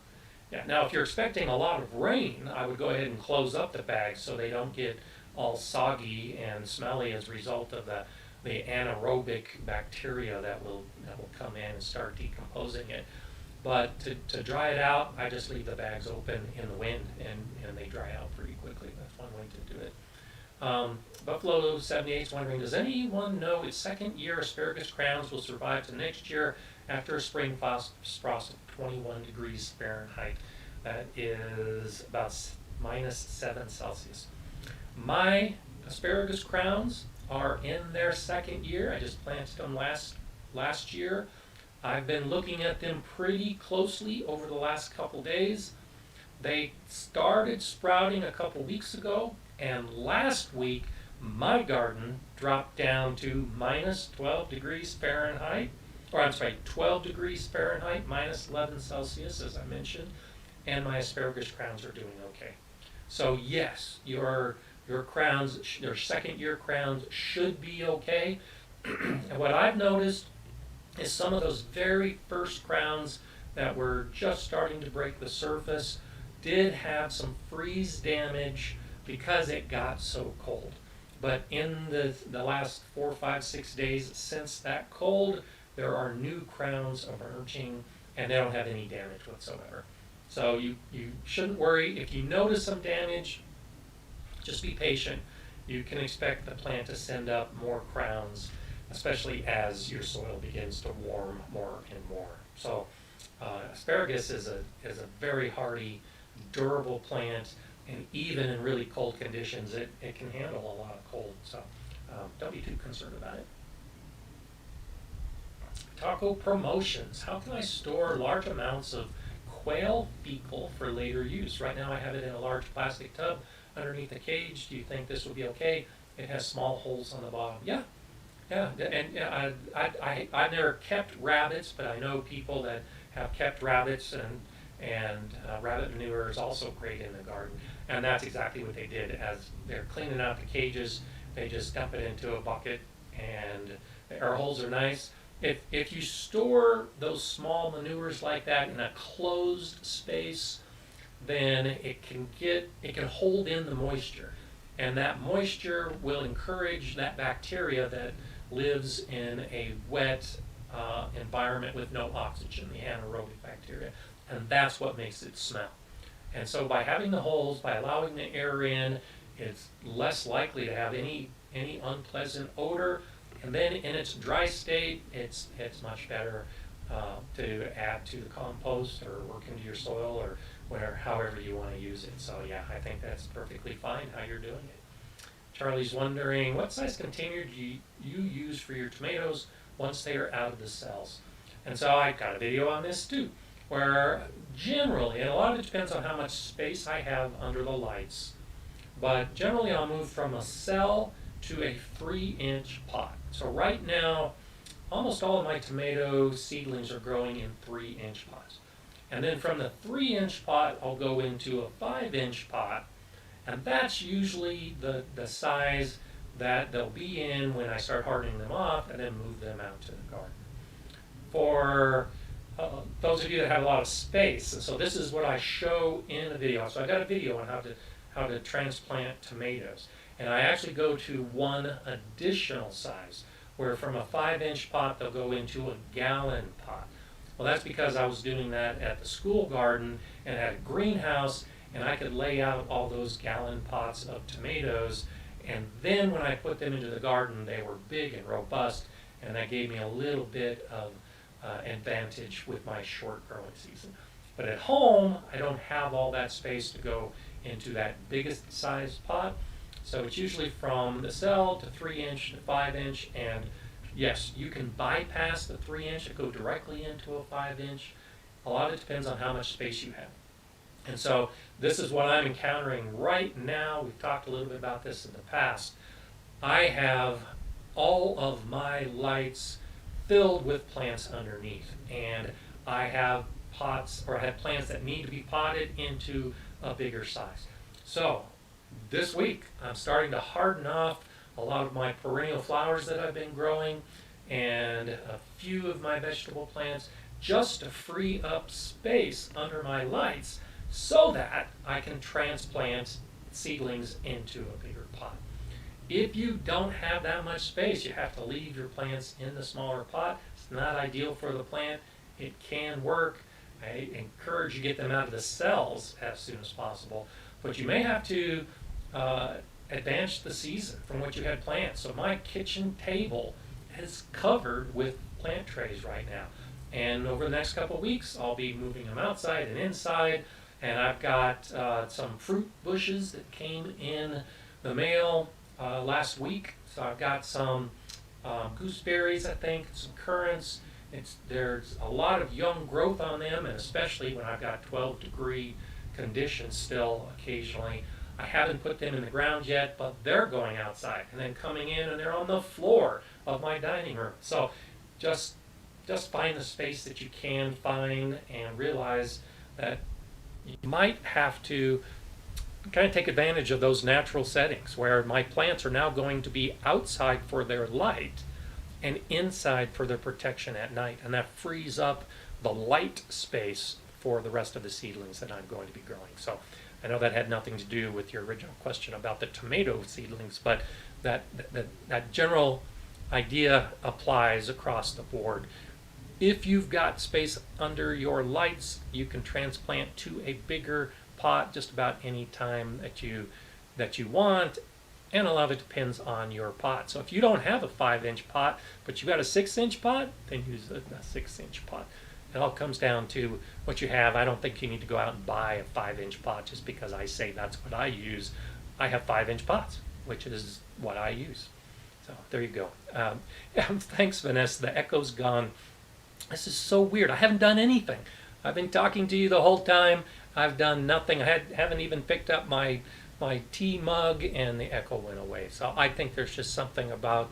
Yeah. Now, if you're expecting a lot of rain, I would go ahead and close up the bags so they don't get all soggy and smelly as a result of the anaerobic bacteria that will come in and start decomposing it. But to dry it out, I just leave the bags open in the wind and they dry out pretty quickly. That's one way to do it. Buffalo 78 is wondering, does anyone know if second year asparagus crowns will survive to next year after a spring frost of 21 degrees Fahrenheit? That is about -7 Celsius. My asparagus crowns are in their second year. I just planted them last year. I've been looking at them pretty closely over the last couple days. They started sprouting a couple weeks ago, and last week my garden dropped down to -12 degrees Fahrenheit, or I'm sorry, 12 degrees Fahrenheit, -11 Celsius, as I mentioned, and my asparagus crowns are doing okay. So yes, your crowns, your second year crowns should be okay. And what I've noticed is some of those very first crowns that were just starting to break the surface did have some freeze damage because it got so cold. But in the last 4, 5, 6 days since that cold, there are new crowns emerging and they don't have any damage whatsoever. So you shouldn't worry. If you notice some damage, just be patient. You can expect the plant to send up more crowns, especially as your soil begins to warm more and more. So asparagus is a very hardy, durable plant, and even in really cold conditions, it can handle a lot of cold. So don't be too concerned about it. Taco promotions. How can I store large amounts of quail fecal for later use? Right now I have it in a large plastic tub underneath the cage. Do you think this will be okay? It has small holes on the bottom. Yeah, and I've never kept rabbits, but I know people that have kept rabbits, and rabbit manure is also great in the garden. And that's exactly what they did. As they're cleaning out the cages, they just dump it into a bucket, and the air holes are nice. if you store those small manures like that in a closed space, then it can hold in the moisture, and that moisture will encourage that bacteria that lives in a wet environment with no oxygen, the anaerobic bacteria, and that's what makes it smell. And so by having the holes, by allowing the air in, it's less likely to have any unpleasant odor. And then in its dry state, it's much better to add to the compost or work into your soil or whatever, however you want to use it. So yeah, I think that's perfectly fine how you're doing it. Charlie's wondering, what size container do you use for your tomatoes once they are out of the cells? And so I got a video on this too, where generally, and a lot of it depends on how much space I have under the lights, but generally I'll move from a cell to a 3-inch pot. So right now, almost all of my tomato seedlings are growing in 3-inch pots. And then from the 3-inch pot, I'll go into a 5-inch pot, and that's usually the size that they'll be in when I start hardening them off and then move them out to the garden. For those of you that have a lot of space, so this is what I show in the video. So I got a video on how to transplant tomatoes, and I actually go to one additional size, where from a 5-inch pot they'll go into a gallon pot. Well, that's because I was doing that at the school garden and had a greenhouse, and I could lay out all those gallon pots of tomatoes, and then when I put them into the garden, they were big and robust, and that gave me a little bit of advantage with my short growing season. But at home, I don't have all that space to go into that biggest size pot, so it's usually from the cell to 3-inch to 5-inch, and yes, you can bypass the 3-inch and go directly into a 5-inch. A lot of it depends on how much space you have. And so this is what I'm encountering right now. We've talked a little bit about this in the past. I have all of my lights filled with plants underneath, and I have pots, or I have plants that need to be potted into a bigger size. So this week I'm starting to harden off a lot of my perennial flowers that I've been growing and a few of my vegetable plants, just to free up space under my lights so that I can transplant seedlings into a bigger pot. If you don't have that much space, you have to leave your plants in the smaller pot. It's not ideal for the plant. It can work. I encourage you to get them out of the cells as soon as possible, but you may have to advance the season from what you had planned. So my kitchen table is covered with plant trays right now, and over the next couple of weeks I'll be moving them outside and inside, and I've got some fruit bushes that came in the mail last week. So I've got some gooseberries, I think, some currants. There's a lot of young growth on them, and especially when I've got 12-degree conditions still occasionally. I haven't put them in the ground yet, but they're going outside and then coming in, and they're on the floor of my dining room. So just find the space that you can find and realize that you might have to kind of take advantage of those natural settings where my plants are now going to be outside for their light and inside for their protection at night, and that frees up the light space for the rest of the seedlings that I'm going to be growing. So I know that had nothing to do with your original question about the tomato seedlings, but that general idea applies across the board. If you've got space under your lights, you can transplant to a bigger pot just about any time that you want, and a lot of it depends on your pot. So if you don't have a 5-inch pot, but you've got a 6-inch pot, then use a 6-inch pot. It all comes down to what you have. I don't think you need to go out and buy a 5-inch pot just because I say that's what I use. I have 5-inch pots, which is what I use. So there you go. Thanks, Vanessa. The echo's gone. This is so weird. I haven't done anything. I've been talking to you the whole time. I've done nothing. I haven't even picked up my tea mug, and the echo went away. So I think there's just something about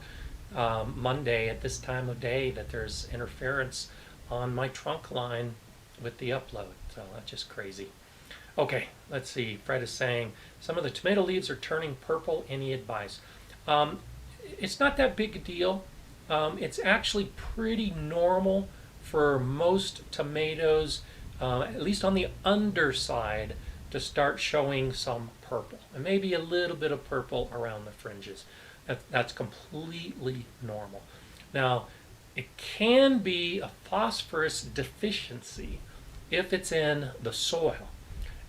Monday at this time of day that there's interference on my trunk line with the upload. So that's just crazy. Okay, let's see. Fred is saying, some of the tomato leaves are turning purple. Any advice? It's not that big a deal. It's actually pretty normal for most tomatoes, at least on the underside, to start showing some purple, and maybe a little bit of purple around the fringes. That's completely normal. Now, it can be a phosphorus deficiency if it's in the soil.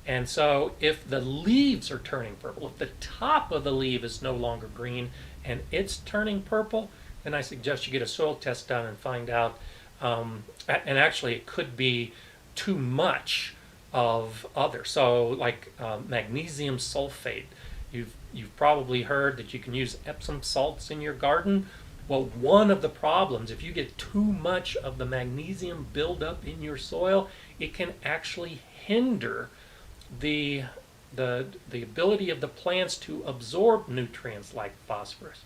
And so if the leaves are turning purple, if the top of the leaf is no longer green and it's turning purple, then I suggest you get a soil test done and find out. And actually, it could be too much of other. So like magnesium sulfate. You've probably heard that you can use Epsom salts in your garden. Well, one of the problems, if you get too much of the magnesium buildup in your soil, it can actually hinder the ability of the plants to absorb nutrients like phosphorus.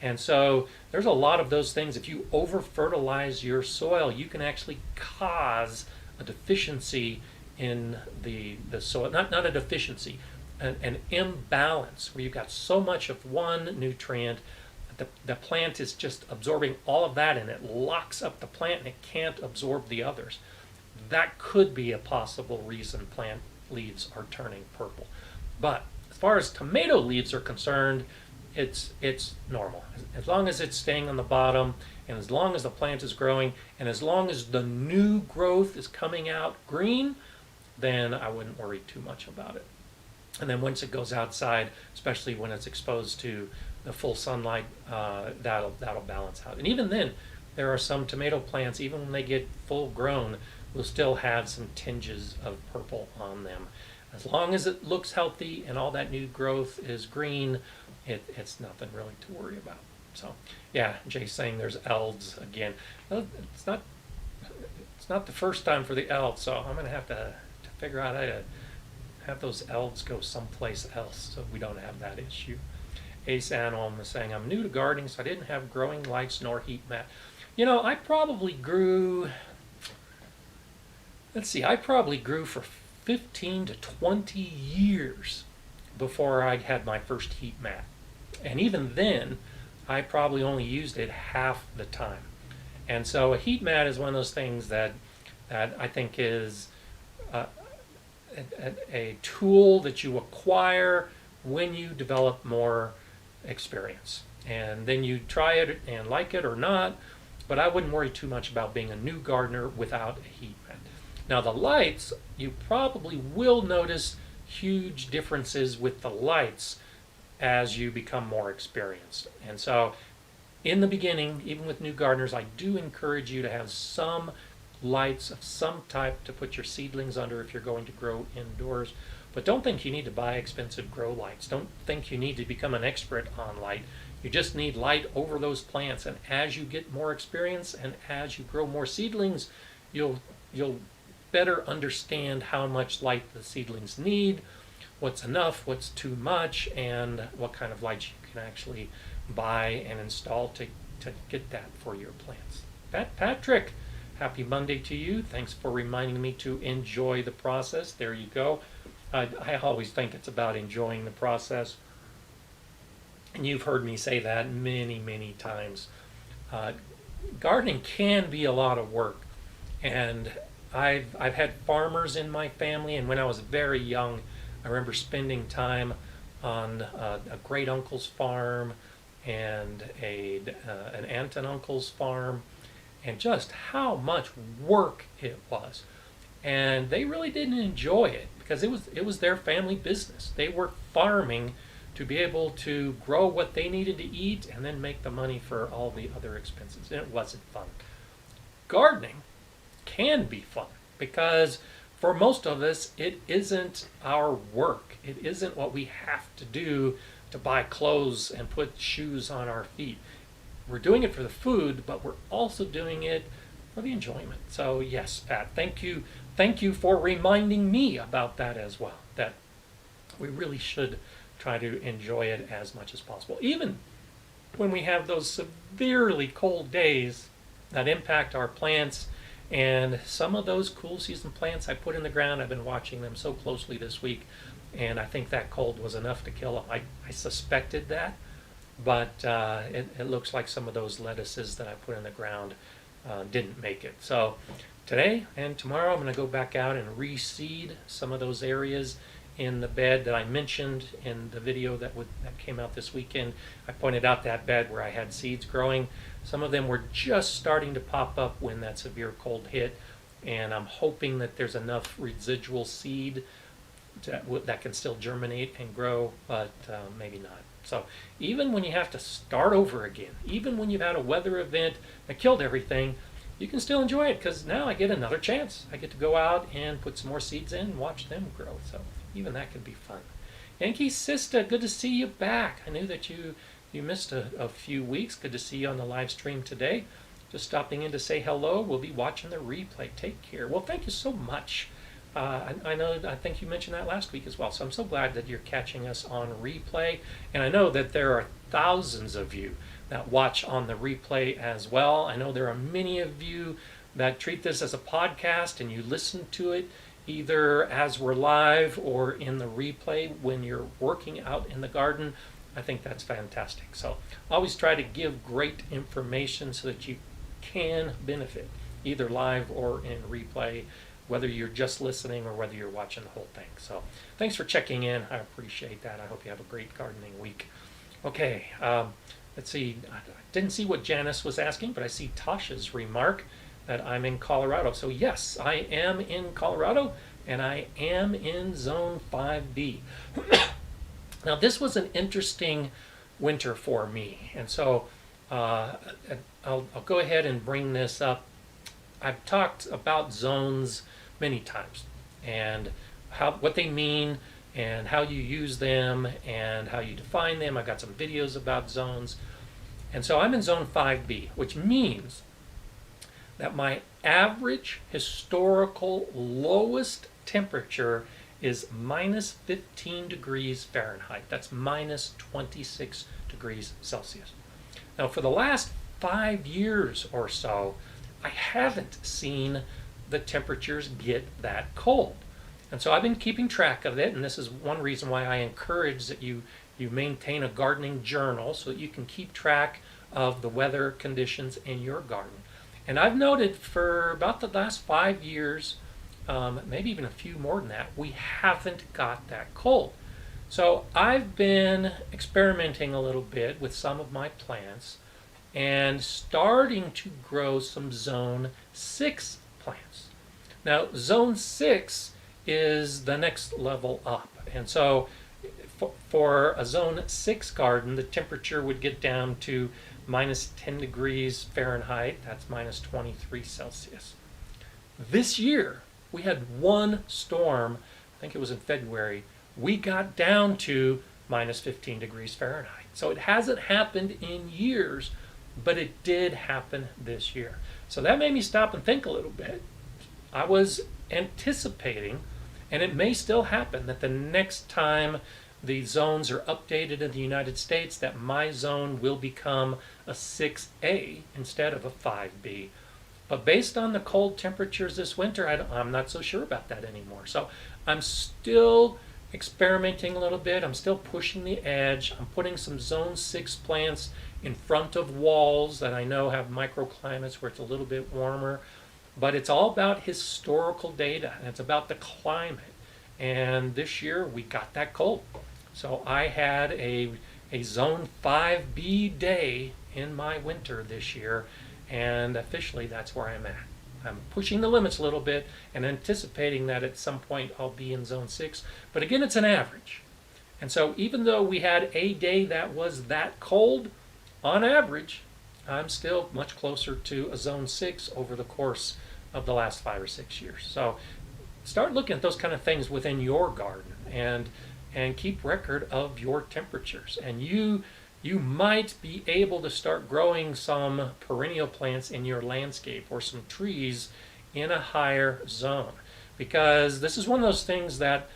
And so there's a lot of those things. If you over fertilize your soil, you can actually cause a deficiency in the soil. Not a deficiency, an imbalance where you've got so much of one nutrient, the plant is just absorbing all of that and it locks up the plant and it can't absorb the others. That could be a possible reason plant leaves are turning purple. But as far as tomato leaves are concerned, it's normal. As long as it's staying on the bottom, and as long as the plant is growing, and as long as the new growth is coming out green, then I wouldn't worry too much about it. And then once it goes outside, especially when it's exposed to the full sunlight, that'll balance out. And even then, there are some tomato plants, even when they get full grown, will still have some tinges of purple on them. As long as it looks healthy and all that new growth is green, it's nothing really to worry about. So yeah, Jay's saying there's elds again. Well, it's not the first time for the elds, so I'm gonna have to figure out how to have those elves go someplace else so we don't have that issue. Ace Anom is saying, I'm new to gardening, so I didn't have growing lights nor heat mat. You know, I probably grew for 15 to 20 years before I had my first heat mat. And even then, I probably only used it half the time. And so a heat mat is one of those things that I think is a tool that you acquire when you develop more experience. And then you try it and like it or not, but I wouldn't worry too much about being a new gardener without a heat mat. Now the lights, you probably will notice huge differences with the lights as you become more experienced. And so in the beginning, even with new gardeners, I do encourage you to have some lights of some type to put your seedlings under if you're going to grow indoors. But don't think you need to buy expensive grow lights. Don't think you need to become an expert on light. You just need light over those plants. And as you get more experience and as you grow more seedlings, you'll better understand how much light the seedlings need, what's enough, what's too much, and what kind of lights you can actually buy and install to get that for your plants. Patrick, happy Monday to you. Thanks for reminding me to enjoy the process. There you go. I always think it's about enjoying the process. And you've heard me say that many, many times. Gardening can be a lot of work. And I've had farmers in my family, and when I was very young, I remember spending time on a great uncle's farm and an aunt and uncle's farm, and just how much work it was. And they really didn't enjoy it because it was their family business. They were farming to be able to grow what they needed to eat and then make the money for all the other expenses. And it wasn't fun. Gardening can be fun because for most of us, it isn't our work. It isn't what we have to do to buy clothes and put shoes on our feet. We're doing it for the food, but we're also doing it for the enjoyment. So yes, Pat, thank you for reminding me about that as well, that we really should try to enjoy it as much as possible. Even when we have those severely cold days that impact our plants, and some of those cool season plants I put in the ground, I've been watching them so closely this week, and I think that cold was enough to kill them. I suspected that, but it looks like some of those lettuces that I put in the ground didn't make it. So today and tomorrow I'm going to go back out and reseed some of those areas in the bed that I mentioned in the video that came out this weekend. I pointed out that bed where I had seeds growing. Some of them were just starting to pop up when that severe cold hit, and I'm hoping that there's enough residual seed that can still germinate and grow, but maybe not. So even when you have to start over again, even when you've had a weather event that killed everything, you can still enjoy it, because now I get another chance. I get to go out and put some more seeds in and watch them grow. So even that can be fun. Yankee Sister, good to see you back. I knew that you missed a few weeks. Good to see you on the live stream today. Just stopping in to say hello. We'll be watching the replay. Take care. Well, thank you so much. I think you mentioned that last week as well. So I'm so glad that you're catching us on replay. And I know that there are thousands of you that watch on the replay as well. I know there are many of you that treat this as a podcast and you listen to it either as we're live or in the replay when you're working out in the garden. I think that's fantastic. So always try to give great information so that you can benefit either live or in replay, whether you're just listening or whether you're watching the whole thing. So thanks for checking in. I appreciate that. I hope you have a great gardening week. Okay, let's see. I didn't see what Janice was asking, but I see Tasha's remark that I'm in Colorado. So yes, I am in Colorado, and I am in Zone 5B. Now this was an interesting winter for me, and so I'll go ahead and bring this up. I've talked about zones many times, and what they mean, and how you use them, and how you define them. I've got some videos about zones. And so I'm in Zone 5B, which means that my average historical lowest temperature is minus 15 degrees Fahrenheit. That's minus 26 degrees Celsius. Now, for the last 5 years or so, I haven't seen the temperatures get that cold. And so I've been keeping track of it, and this is one reason why I encourage that you maintain a gardening journal so that you can keep track of the weather conditions in your garden. And I've noted for about the last 5 years, maybe even a few more than that, we haven't got that cold. So I've been experimenting a little bit with some of my plants and starting to grow some Zone 6 plants. Now, Zone 6 is the next level up. And so for a Zone 6 garden, the temperature would get down to minus 10 degrees Fahrenheit. That's minus 23 Celsius. This year, we had one storm, I think it was in February, we got down to minus 15 degrees Fahrenheit. So it hasn't happened in years, but it did happen this year. So that made me stop and think a little bit. I was anticipating, and it may still happen, that the next time the zones are updated in the United States, that my zone will become a 6A instead of a 5B. But based on the cold temperatures this winter, I'm not so sure about that anymore. So I'm still experimenting a little bit. I'm still pushing the edge. I'm putting some Zone 6 plants in front of walls that I know have microclimates where it's a little bit warmer. But it's all about historical data, and it's about the climate. And this year we got that cold. So I had a Zone 5B day in my winter this year, and officially that's where I'm at. I'm pushing the limits a little bit and anticipating that at some point I'll be in Zone 6. But again, it's an average. And so even though we had a day that was that cold, on average, I'm still much closer to a Zone 6 over the course of the last 5 or 6 years. So start looking at those kind of things within your garden and keep record of your temperatures. And you might be able to start growing some perennial plants in your landscape or some trees in a higher zone, because this is one of those things that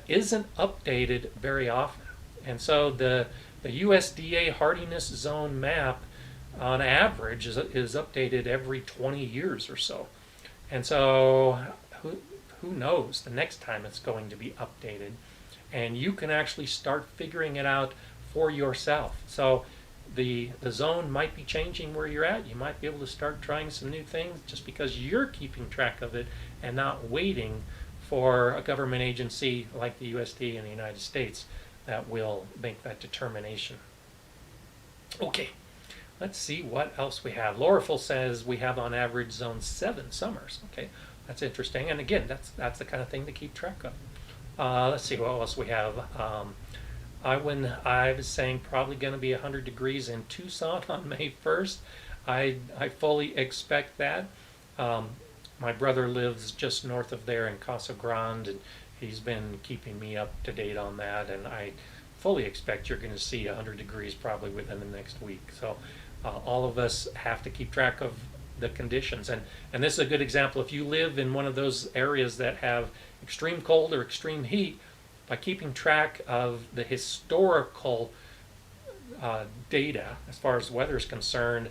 isn't updated very often. And so the USDA hardiness zone map on average is updated every 20 years or so. And so who knows the next time it's going to be updated. And you can actually start figuring it out for yourself. So the zone might be changing where you're at. You might be able to start trying some new things just because you're keeping track of it and not waiting for a government agency like the USDA in the United States that will make that determination. Okay, let's see what else we have. Lauraful says we have on average zone 7 summers. Okay, that's interesting. And again, that's the kind of thing to keep track of. Let's see what else we have. I was saying probably going to be 100 degrees in Tucson on May 1st. I fully expect that. My brother lives just north of there in Casa Grande, and he's been keeping me up to date on that, and I fully expect you're going to see 100 degrees probably within the next week. So all of us have to keep track of the conditions, and this is a good example. If you live in one of those areas that have extreme cold or extreme heat, by keeping track of the historical data as far as weather is concerned,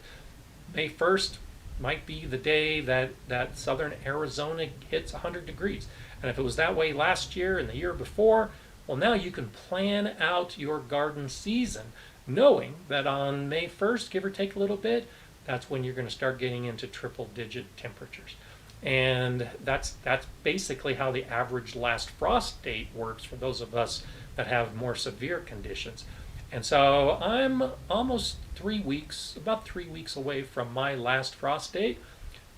May 1st might be the day that southern Arizona hits 100 degrees. And if it was that way last year and the year before, well, now you can plan out your garden season knowing that on May 1st, give or take a little bit, that's when you're going to start getting into triple-digit temperatures. And that's basically how the average last frost date works for those of us that have more severe conditions. And so I'm almost about 3 weeks away from my last frost date.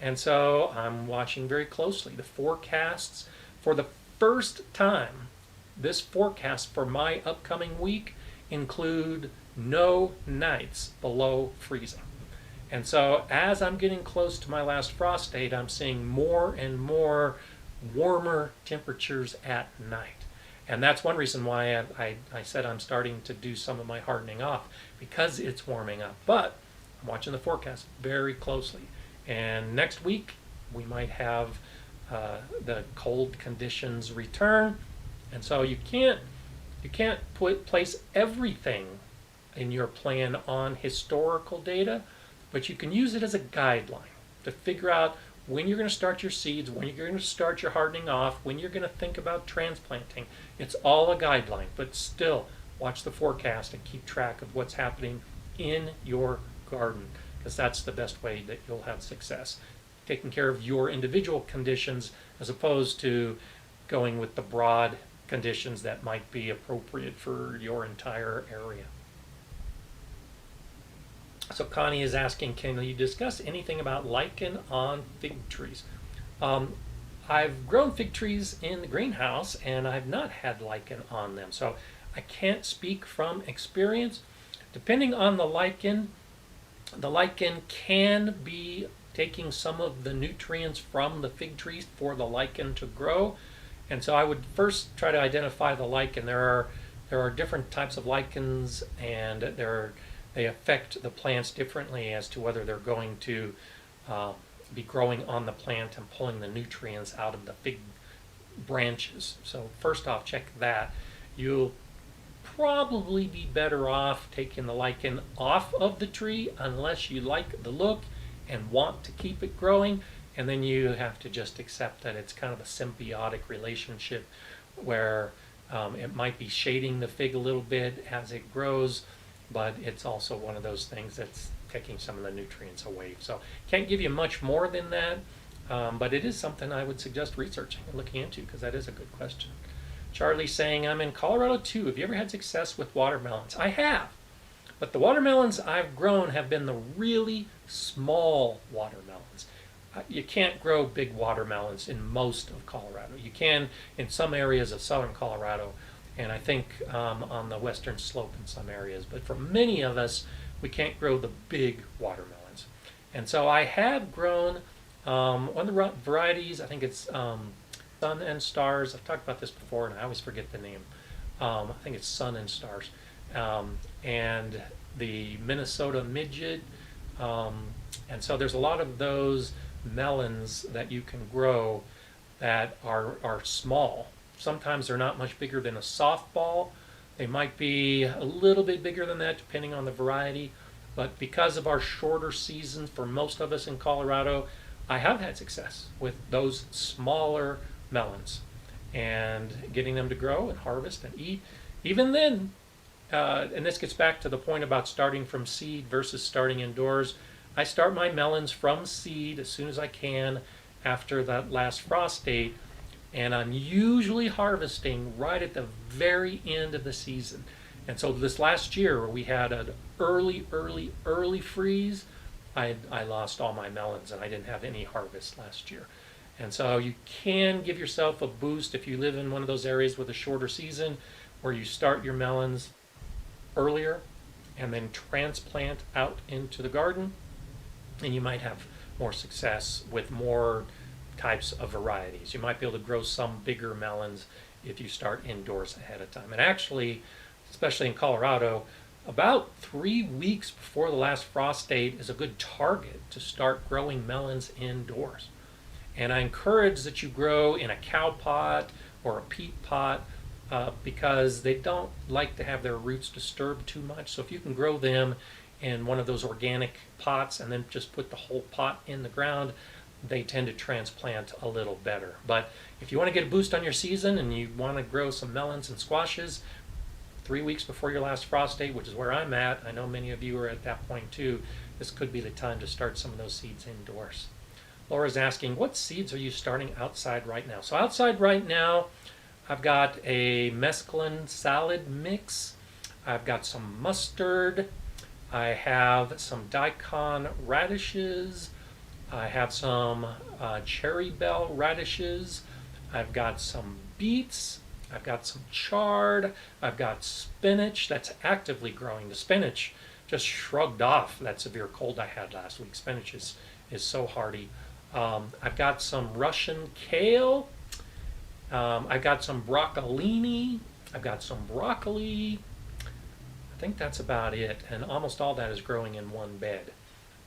And so I'm watching very closely the forecasts. For the first time, this forecast for my upcoming week include no nights below freezing. And so as I'm getting close to my last frost date, I'm seeing more and more warmer temperatures at night. And that's one reason why I said I'm starting to do some of my hardening off, because it's warming up. But I'm watching the forecast very closely. And next week, we might have the cold conditions return. And so you can't place everything in your plan on historical data, but you can use it as a guideline to figure out when you're going to start your seeds, when you're going to start your hardening off, when you're going to think about transplanting. It's all a guideline, but still watch the forecast and keep track of what's happening in your garden, because that's the best way that you'll have success. Taking care of your individual conditions as opposed to going with the broad conditions that might be appropriate for your entire area. So Connie is asking, can you discuss anything about lichen on fig trees? I've grown fig trees in the greenhouse and I've not had lichen on them, so I can't speak from experience. Depending on the lichen can be taking some of the nutrients from the fig trees for the lichen to grow. And so I would first try to identify the lichen. There are different types of lichens, and they affect the plants differently as to whether they're going to be growing on the plant and pulling the nutrients out of the fig branches. So first off, check that. You'll probably be better off taking the lichen off of the tree unless you like the look and want to keep it growing. And then you have to just accept that it's kind of a symbiotic relationship where it might be shading the fig a little bit as it grows, but it's also one of those things that's taking some of the nutrients away. So can't give you much more than that, but it is something I would suggest researching and looking into, because that is a good question. Charlie's saying, I'm in Colorado too. Have you ever had success with watermelons? I have, but the watermelons I've grown have been the really small watermelons. You can't grow big watermelons in most of Colorado. You can in some areas of southern Colorado, and I think on the western slope in some areas. But for many of us, we can't grow the big watermelons. And so I have grown one of the varieties, I think it's Sun and Stars. I've talked about this before, and I always forget the name. I think it's Sun and Stars. And the Minnesota Midget. And so there's a lot of those melons that you can grow that are small. Sometimes they're not much bigger than a softball. They might be a little bit bigger than that depending on the variety. But because of our shorter season for most of us in Colorado, I have had success with those smaller melons and getting them to grow and harvest and eat. Even then, and this gets back to the point about starting from seed versus starting indoors. I start my melons from seed as soon as I can after that last frost date, and I'm usually harvesting right at the very end of the season. And so this last year, where we had an early freeze, I lost all my melons and I didn't have any harvest last year. And so you can give yourself a boost if you live in one of those areas with a shorter season where you start your melons earlier and then transplant out into the garden, and you might have more success with more types of varieties. You might be able to grow some bigger melons if you start indoors ahead of time. And actually, especially in Colorado, about 3 weeks before the last frost date is a good target to start growing melons indoors. And I encourage that you grow in a cow pot or a peat pot because they don't like to have their roots disturbed too much. So if you can grow them in one of those organic pots and then just put the whole pot in the ground, they tend to transplant a little better. But if you want to get a boost on your season and you want to grow some melons and squashes 3 weeks before your last frost date, which is where I'm at, I know many of you are at that point too, this could be the time to start some of those seeds indoors. Laura's asking, what seeds are you starting outside right now? So outside right now, I've got a mesclun salad mix. I've got some mustard. I have some daikon radishes. I have some cherry bell radishes. I've got some beets. I've got some chard. I've got spinach that's actively growing. The spinach just shrugged off that severe cold I had last week. Spinach is so hardy. I've got some Russian kale. I've got some broccolini. I've got some broccoli. I think that's about it. And almost all that is growing in one bed.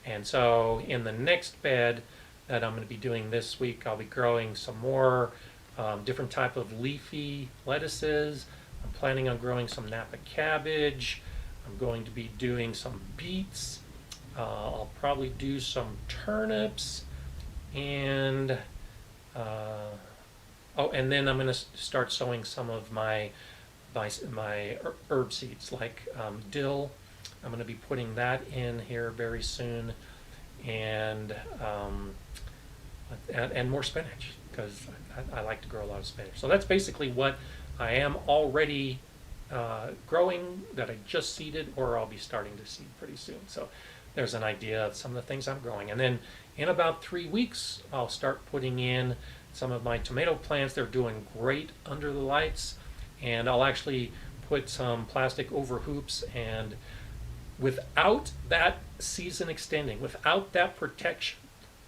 And so in the next bed that I'm going to be doing this week, I'll be growing some more different type of leafy lettuces. I'm planning on growing some Napa cabbage. I'm going to be doing some beets. I'll probably do some turnips. And and then I'm going to start sowing some of my herb seeds, like dill. I'm going to be putting that in here very soon, and more spinach, because I like to grow a lot of spinach. So that's basically what I am already growing that I just seeded, or I'll be starting to seed pretty soon. So there's an idea of some of the things I'm growing. And then in about 3 weeks, I'll start putting in some of my tomato plants. They're doing great under the lights. And I'll actually put some plastic over hoops, and without that season extending, without that protection,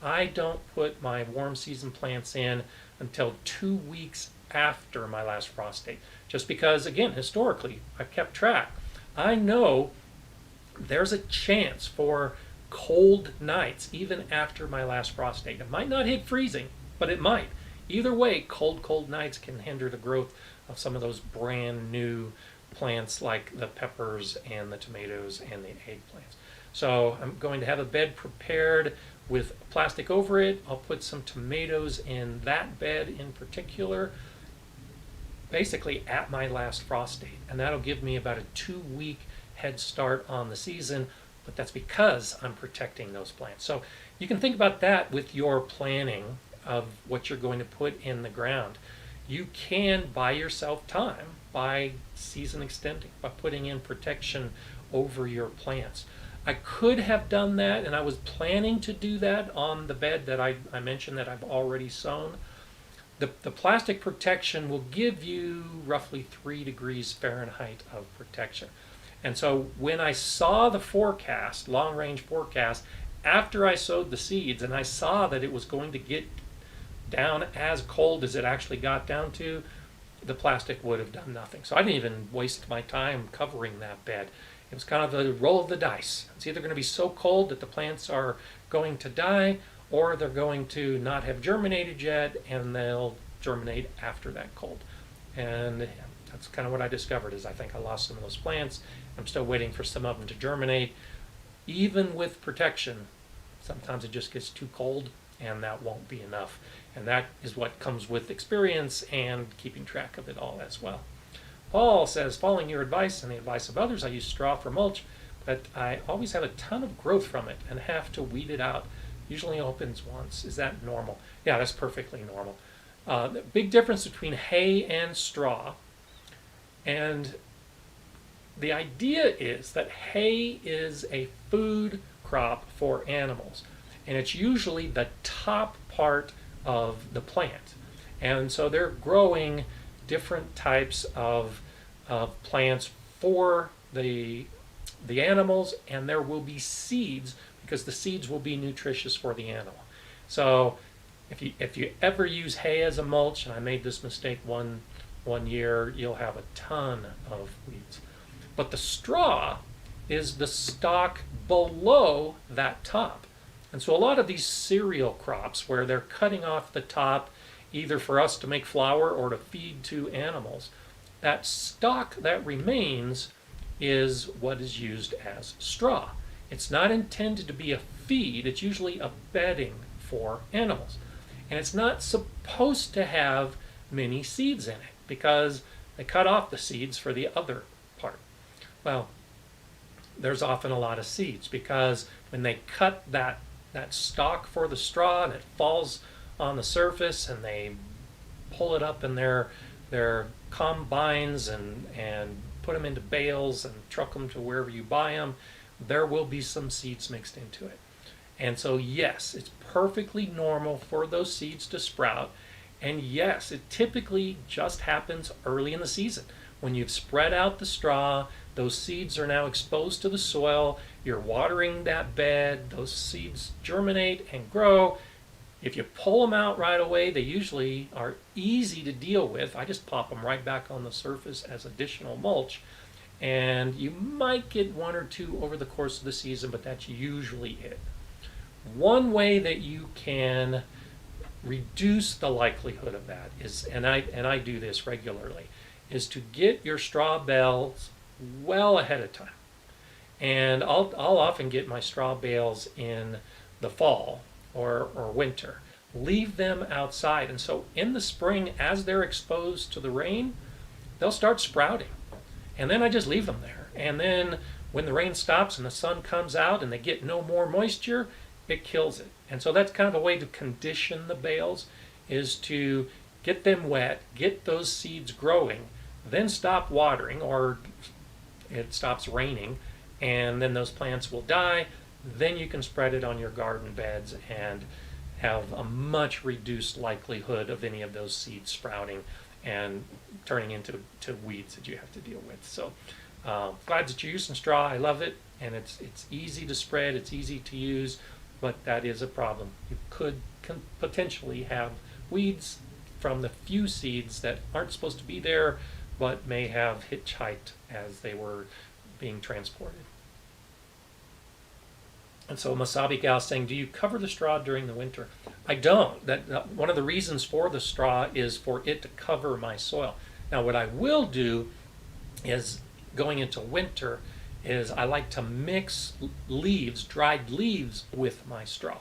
I don't put my warm season plants in until 2 weeks after my last frost date. Just because, again, historically, I've kept track. I know there's a chance for cold nights even after my last frost date. It might not hit freezing, but it might. Either way, cold nights can hinder the growth of some of those brand new plants like the peppers and the tomatoes and the eggplants. So I'm going to have a bed prepared with plastic over it. I'll put some tomatoes in that bed in particular, basically at my last frost date. And that'll give me about a 2-week head start on the season, but that's because I'm protecting those plants. So you can think about that with your planning of what you're going to put in the ground. You can buy yourself time by season extending, by putting in protection over your plants. I could have done that, and I was planning to do that on the bed that I mentioned that I've already sown. The plastic protection will give you roughly 3 degrees Fahrenheit of protection. And so when I saw the forecast, long-range forecast, after I sowed the seeds, and I saw that it was going to get down as cold as it actually got down to, the plastic would have done nothing. So I didn't even waste my time covering that bed. It was kind of a roll of the dice. It's either going to be so cold that the plants are going to die, or they're going to not have germinated yet, and they'll germinate after that cold. And that's kind of what I discovered, is I think I lost some of those plants. I'm still waiting for some of them to germinate. Even with protection, sometimes it just gets too cold, and that won't be enough. And that is what comes with experience and keeping track of it all as well. Paul says, following your advice and the advice of others, I use straw for mulch, but I always have a ton of growth from it and have to weed it out. Usually opens once. Is that normal? Yeah, that's perfectly normal. The big difference between hay and straw, and the idea is that hay is a food crop for animals, and it's usually the top part of the plant. And so they're growing different types of plants for the animals, and there will be seeds because the seeds will be nutritious for the animal. So if you ever use hay as a mulch, and I made this mistake one year, you'll have a ton of weeds. But the straw is the stalk below that top. And so a lot of these cereal crops where they're cutting off the top either for us to make flour or to feed to animals, that stalk that remains is what is used as straw. It's not intended to be a feed, it's usually a bedding for animals. And it's not supposed to have many seeds in it because they cut off the seeds for the other part. Well, there's often a lot of seeds because when they cut that stalk for the straw and it falls on the surface and they pull it up in their combines and put them into bales and truck them to wherever you buy them, there will be some seeds mixed into it. And so yes, it's perfectly normal for those seeds to sprout. And yes, it typically just happens early in the season. When you've spread out the straw, those seeds are now exposed to the soil, you're watering that bed, those seeds germinate and grow. If you pull them out right away, they usually are easy to deal with. I just pop them right back on the surface as additional mulch. And you might get one or two over the course of the season, but that's usually it. One way that you can reduce the likelihood of that is, and I do this regularly, is to get your straw bales well ahead of time. And I'll often get my straw bales in the fall or winter. Leave them outside, and so in the spring, as they're exposed to the rain, they'll start sprouting. And then I just leave them there. And then when the rain stops and the sun comes out and they get no more moisture, it kills it. And so that's kind of a way to condition the bales, is to get them wet, get those seeds growing, then stop watering or it stops raining, and then those plants will die. Then you can spread it on your garden beds and have a much reduced likelihood of any of those seeds sprouting and turning into weeds that you have to deal with. So glad that you're using straw. I love it, and it's easy to spread, it's easy to use, but that is a problem. You can potentially have weeds from the few seeds that aren't supposed to be there, but may have hitchhiked as they were being transported. And so Masabi Gal saying, do you cover the straw during the winter? I don't. One of the reasons for the straw is for it to cover my soil. Now what I will do is, going into winter, is I like to mix leaves, dried leaves, with my straw.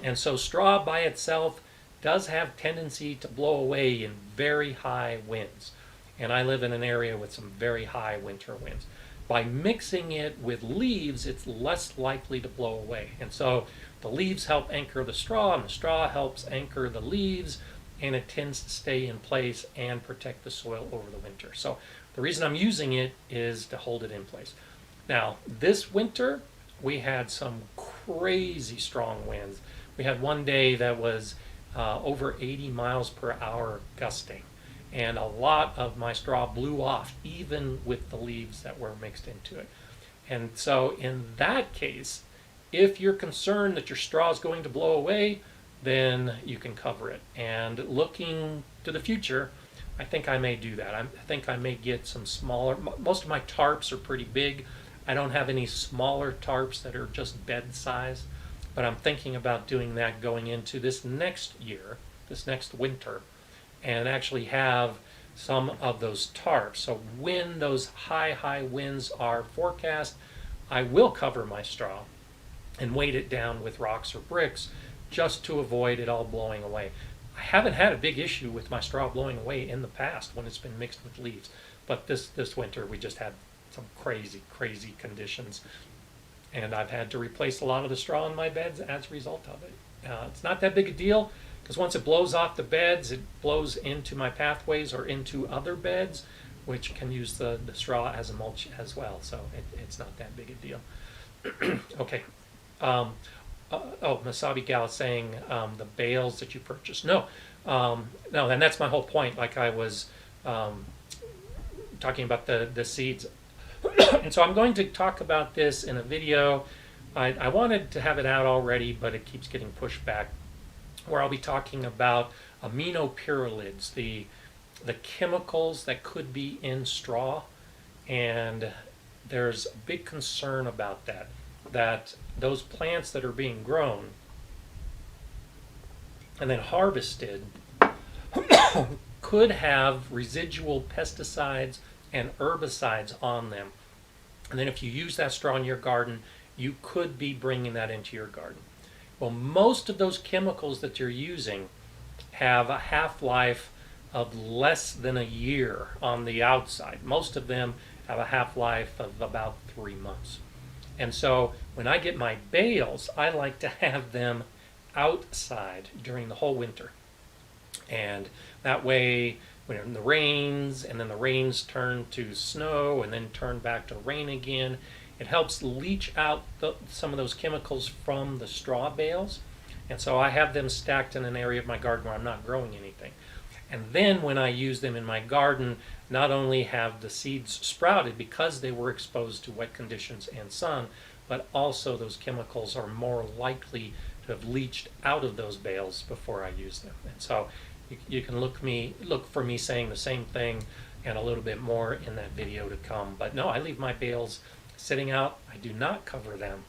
And so straw by itself does have tendency to blow away in very high winds. And I live in an area with some very high winter winds. By mixing it with leaves, it's less likely to blow away. And so the leaves help anchor the straw, and the straw helps anchor the leaves, and it tends to stay in place and protect the soil over the winter. So the reason I'm using it is to hold it in place. Now, this winter, we had some crazy strong winds. We had one day that was over 80 miles per hour gusting. And a lot of my straw blew off, even with the leaves that were mixed into it. And so in that case, if you're concerned that your straw is going to blow away, then you can cover it. And looking to the future, I think I may do that. I think I may get some smaller, most of my tarps are pretty big. I don't have any smaller tarps that are just bed size, but I'm thinking about doing that going into this next year, this next winter, and actually have some of those tarps. So when those high winds are forecast, I will cover my straw and weight it down with rocks or bricks just to avoid it all blowing away. I haven't had a big issue with my straw blowing away in the past when it's been mixed with leaves, But this winter we just had some crazy conditions, and I've had to replace a lot of the straw in my beds as a result of it. It's not that big a deal, because once it blows off the beds, it blows into my pathways or into other beds, which can use the straw as a mulch as well. So it's not that big a deal. Okay. Oh, Masabi Gal is saying the bales that you purchased. No, and that's my whole point. Like I was talking about the seeds. And so I'm going to talk about this in a video. I wanted to have it out already, but it keeps getting pushed back, where I'll be talking about aminopyralids, the chemicals that could be in straw. And there's a big concern about that those plants that are being grown and then harvested could have residual pesticides and herbicides on them. And then if you use that straw in your garden, you could be bringing that into your garden. Well, most of those chemicals that you're using have a half-life of less than a year on the outside. Most of them have a half-life of about 3 months. And so when I get my bales, I like to have them outside during the whole winter. And that way, when the rains, and then the rains turn to snow, and then turn back to rain again, it helps leach out some of those chemicals from the straw bales. And so I have them stacked in an area of my garden where I'm not growing anything. And then when I use them in my garden, not only have the seeds sprouted because they were exposed to wet conditions and sun, but also those chemicals are more likely to have leached out of those bales before I use them. And so you can look for me saying the same thing and a little bit more in that video to come. But no, I leave my bales sitting out. I do not cover them.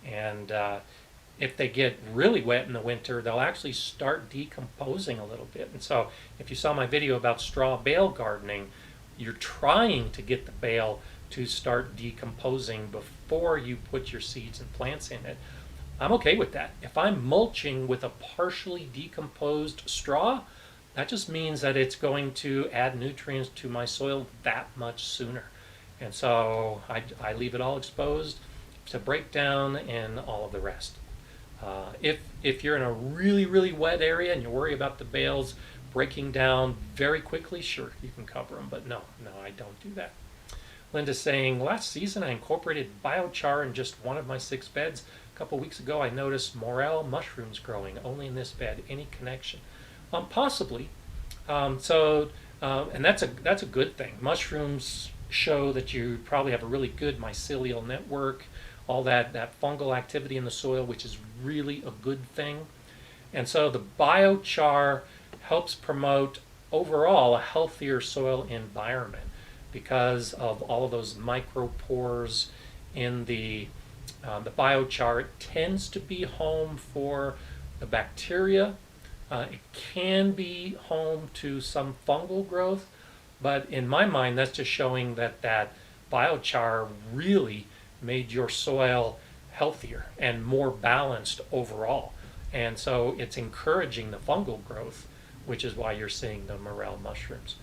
And if they get really wet in the winter, they'll actually start decomposing a little bit. And so if you saw my video about straw bale gardening, you're trying to get the bale to start decomposing before you put your seeds and plants in it. I'm okay with that. If I'm mulching with a partially decomposed straw, that just means that it's going to add nutrients to my soil that much sooner. And so I leave it all exposed to break down and all of the rest. If you're in a really wet area and you worry about the bales breaking down very quickly, sure, you can cover them, but no, I don't do that. Linda's saying, last season I incorporated biochar in just one of my 6 beds. A couple weeks ago I noticed morel mushrooms growing only in this bed. Any connection? Possibly. And that's a good thing. Mushrooms show that you probably have a really good mycelial network, all that fungal activity in the soil, which is really a good thing. And so the biochar helps promote overall a healthier soil environment because of all of those micropores in the biochar. It tends to be home for the bacteria. It can be home to some fungal growth, but in my mind that's just showing that biochar really made your soil healthier and more balanced overall. And so it's encouraging the fungal growth, which is why you're seeing the morel mushrooms.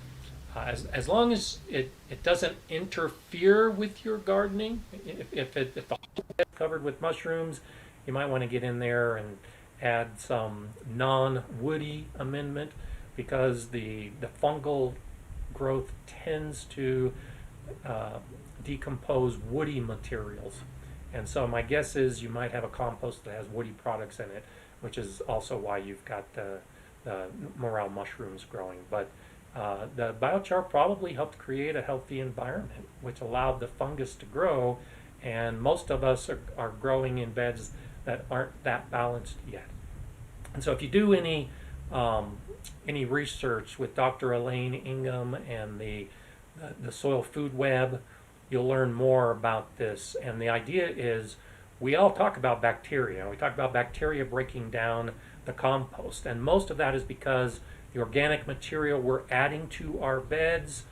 As long as it doesn't interfere with your gardening, if the whole bed is covered with mushrooms, you might want to get in there and add some non-woody amendment, because the fungal growth tends to decompose woody materials. And so my guess is you might have a compost that has woody products in it, which is also why you've got the morel mushrooms growing. But the biochar probably helped create a healthy environment, which allowed the fungus to grow, and most of us are growing in beds that aren't that balanced yet. And so if you do any research with Dr. Elaine Ingham and the Soil Food Web, you'll learn more about this. And the idea is, we all talk about bacteria. We talk about bacteria breaking down the compost, and most of that is because the organic material we're adding to our beds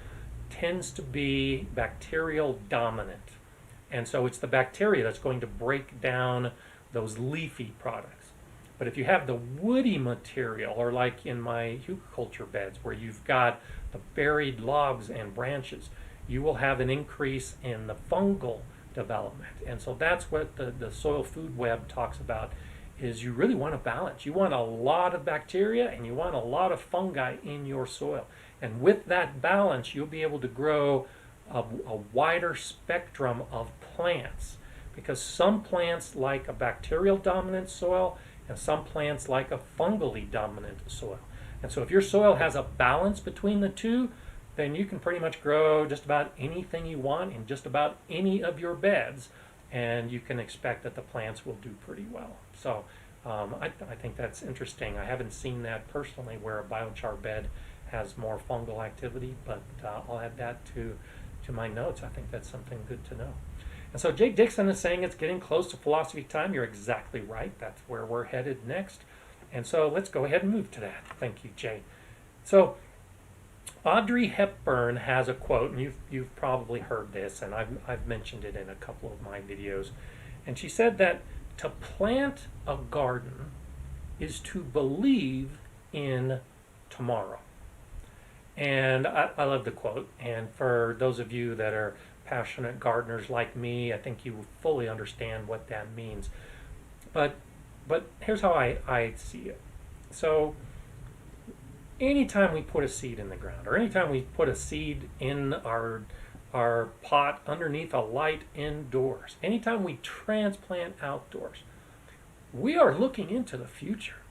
tends to be bacterial dominant. And so it's the bacteria that's going to break down those leafy products. But if you have the woody material, or like in my hugelkultur beds where you've got the buried logs and branches, you will have an increase in the fungal development. And so that's what the soil food web talks about, is you really want to balance. You want a lot of bacteria and you want a lot of fungi in your soil. And with that balance, you'll be able to grow a wider spectrum of plants, because some plants like a bacterial dominant soil and some plants like a fungally dominant soil. And so if your soil has a balance between the two, then you can pretty much grow just about anything you want in just about any of your beds, and you can expect that the plants will do pretty well. So I think that's interesting. I haven't seen that personally where a biochar bed has more fungal activity, but I'll add that to my notes. I think that's something good to know. And so Jake Dixon is saying it's getting close to philosophy time. You're exactly right. That's where we're headed next. And so let's go ahead and move to that. Thank you, Jay. So Audrey Hepburn has a quote, and you've probably heard this, and I've mentioned it in a couple of my videos. And she said that to plant a garden is to believe in tomorrow. And I love the quote. And for those of you that are passionate gardeners like me, I think you fully understand what that means. But here's how I see it. So anytime we put a seed in the ground, or anytime we put a seed in our pot underneath a light indoors, anytime we transplant outdoors, we are looking into the future,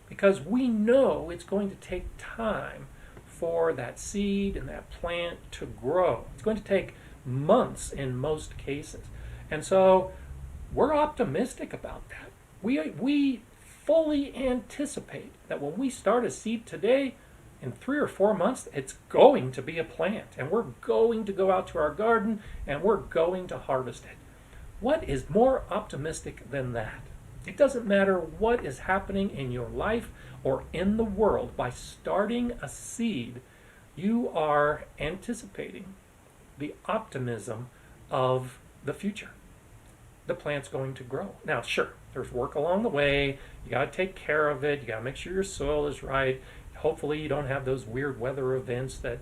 because we know it's going to take time for that seed and that plant to grow. It's going to take months in most cases. And so we're optimistic about that. We fully anticipate that when we start a seed today, in 3 or 4 months, it's going to be a plant, and we're going to go out to our garden and we're going to harvest it. What is more optimistic than that? It doesn't matter what is happening in your life or in the world. By starting a seed, you are anticipating the optimism of the future. The plant's going to grow. Now, sure, there's work along the way. You got to take care of it. You got to make sure your soil is right. Hopefully you don't have those weird weather events that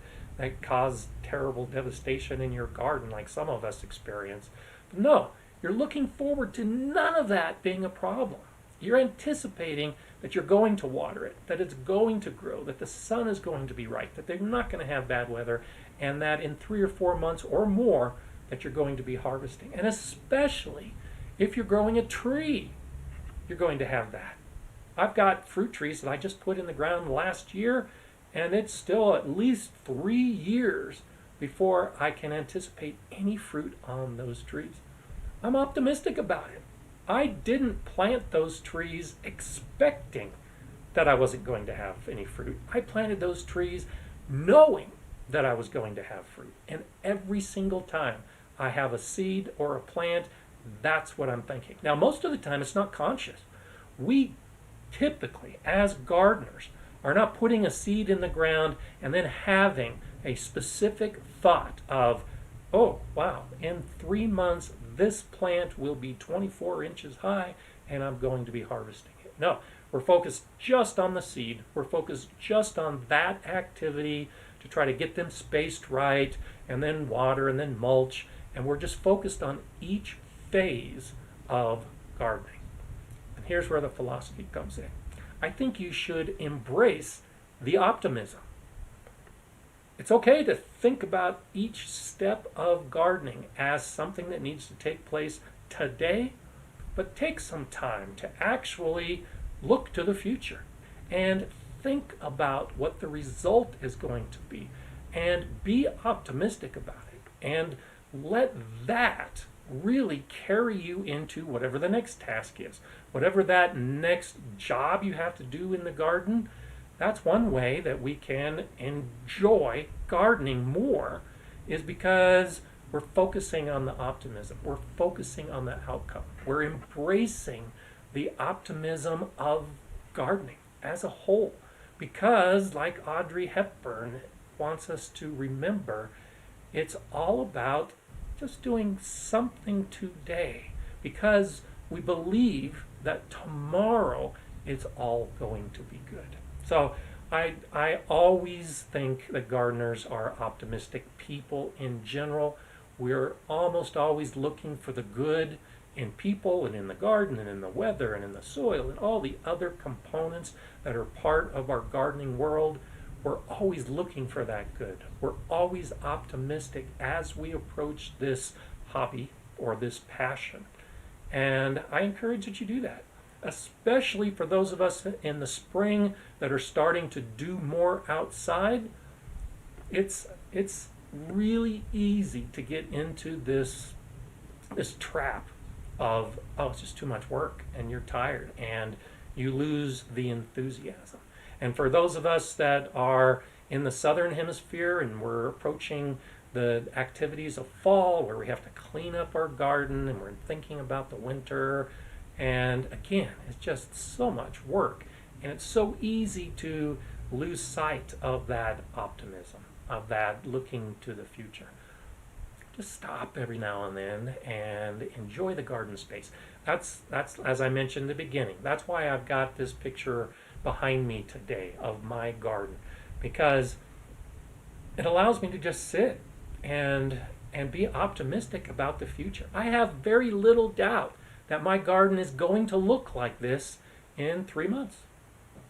cause terrible devastation in your garden like some of us experience. But no, you're looking forward to none of that being a problem. You're anticipating that you're going to water it, that it's going to grow, that the sun is going to be right, that they're not going to have bad weather, and that in 3 or 4 months or more that you're going to be harvesting. And especially if you're growing a tree, you're going to have that. I've got fruit trees that I just put in the ground last year, and it's still at least 3 years before I can anticipate any fruit on those trees. I'm optimistic about it. I didn't plant those trees expecting that I wasn't going to have any fruit. I planted those trees knowing that I was going to have fruit. And every single time I have a seed or a plant, that's what I'm thinking. Now, most of the time it's not conscious. We typically, as gardeners, are not putting a seed in the ground and then having a specific thought of, oh, wow, in 3 months this plant will be 24 inches high and I'm going to be harvesting it. No, we're focused just on the seed. We're focused just on that activity to try to get them spaced right, and then water and then mulch, and we're just focused on each phase of gardening. And here's where the philosophy comes in. I think you should embrace the optimism. It's okay to think about each step of gardening as something that needs to take place today, but take some time to actually look to the future and think about what the result is going to be, and be optimistic about it, and let that really carry you into whatever the next task is, whatever that next job you have to do in the garden. That's one way that we can enjoy gardening more, is because we're focusing on the optimism. We're focusing on the outcome. We're embracing the optimism of gardening as a whole. Because, like Audrey Hepburn wants us to remember, it's all about just doing something today. Because we believe that tomorrow it's all going to be good. So I always think that gardeners are optimistic people in general. We're almost always looking for the good in people and in the garden and in the weather and in the soil and all the other components that are part of our gardening world. We're always looking for that good. We're always optimistic as we approach this hobby or this passion. And I encourage that you do that, especially for those of us in the spring that are starting to do more outside. It's really easy to get into this trap of, oh, it's just too much work and you're tired and you lose the enthusiasm. And for those of us that are in the southern hemisphere and we're approaching the activities of fall where we have to clean up our garden and we're thinking about the winter, and again, it's just so much work and it's so easy to lose sight of that optimism, of that looking to the future. Just stop every now and then and enjoy the garden space. That's as I mentioned in the beginning, that's why I've got this picture behind me today of my garden, because it allows me to just sit and be optimistic about the future. I have very little doubt that my garden is going to look like this in 3 months.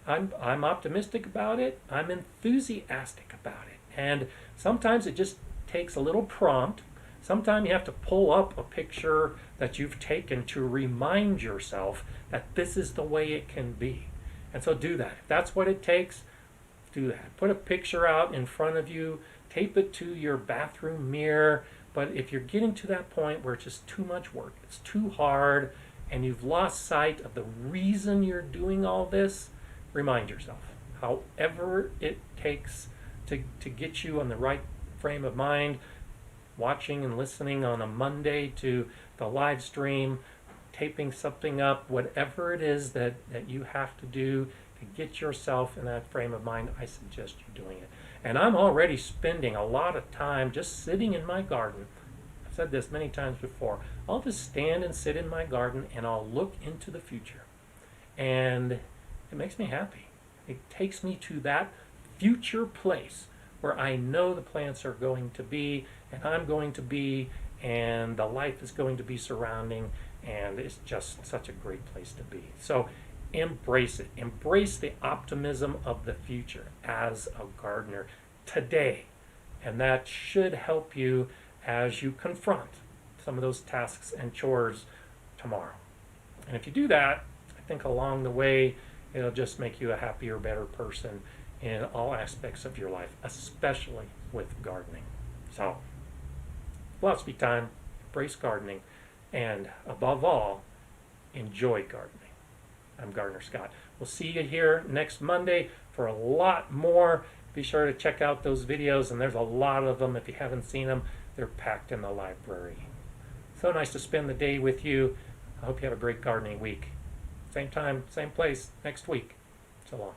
I'm optimistic about it. I'm enthusiastic about it. And sometimes it just takes a little prompt. Sometimes you have to pull up a picture that you've taken to remind yourself that this is the way it can be. And so do that. If that's what it takes, do that. Put a picture out in front of you, tape it to your bathroom mirror. But if you're getting to that point where it's just too much work, it's too hard, and you've lost sight of the reason you're doing all this, remind yourself. However it takes to get you on the right frame of mind, watching and listening on a Monday to the live stream, taping something up, whatever it is that you have to do to get yourself in that frame of mind, I suggest you doing it. And I'm already spending a lot of time just sitting in my garden. I've said this many times before. I'll just stand and sit in my garden and I'll look into the future. And it makes me happy. It takes me to that future place where I know the plants are going to be and I'm going to be and the life is going to be surrounding, and it's just such a great place to be. So embrace it. Embrace the optimism of the future as a gardener today. And that should help you as you confront some of those tasks and chores tomorrow. And if you do that, I think along the way, it'll just make you a happier, better person in all aspects of your life, especially with gardening. So, philosophy time, embrace gardening, and above all, enjoy gardening. I'm Gardener Scott. We'll see you here next Monday for a lot more. Be sure to check out those videos, and there's a lot of them. If you haven't seen them, they're packed in the library. So nice to spend the day with you. I hope you have a great gardening week. Same time, same place next week. So long.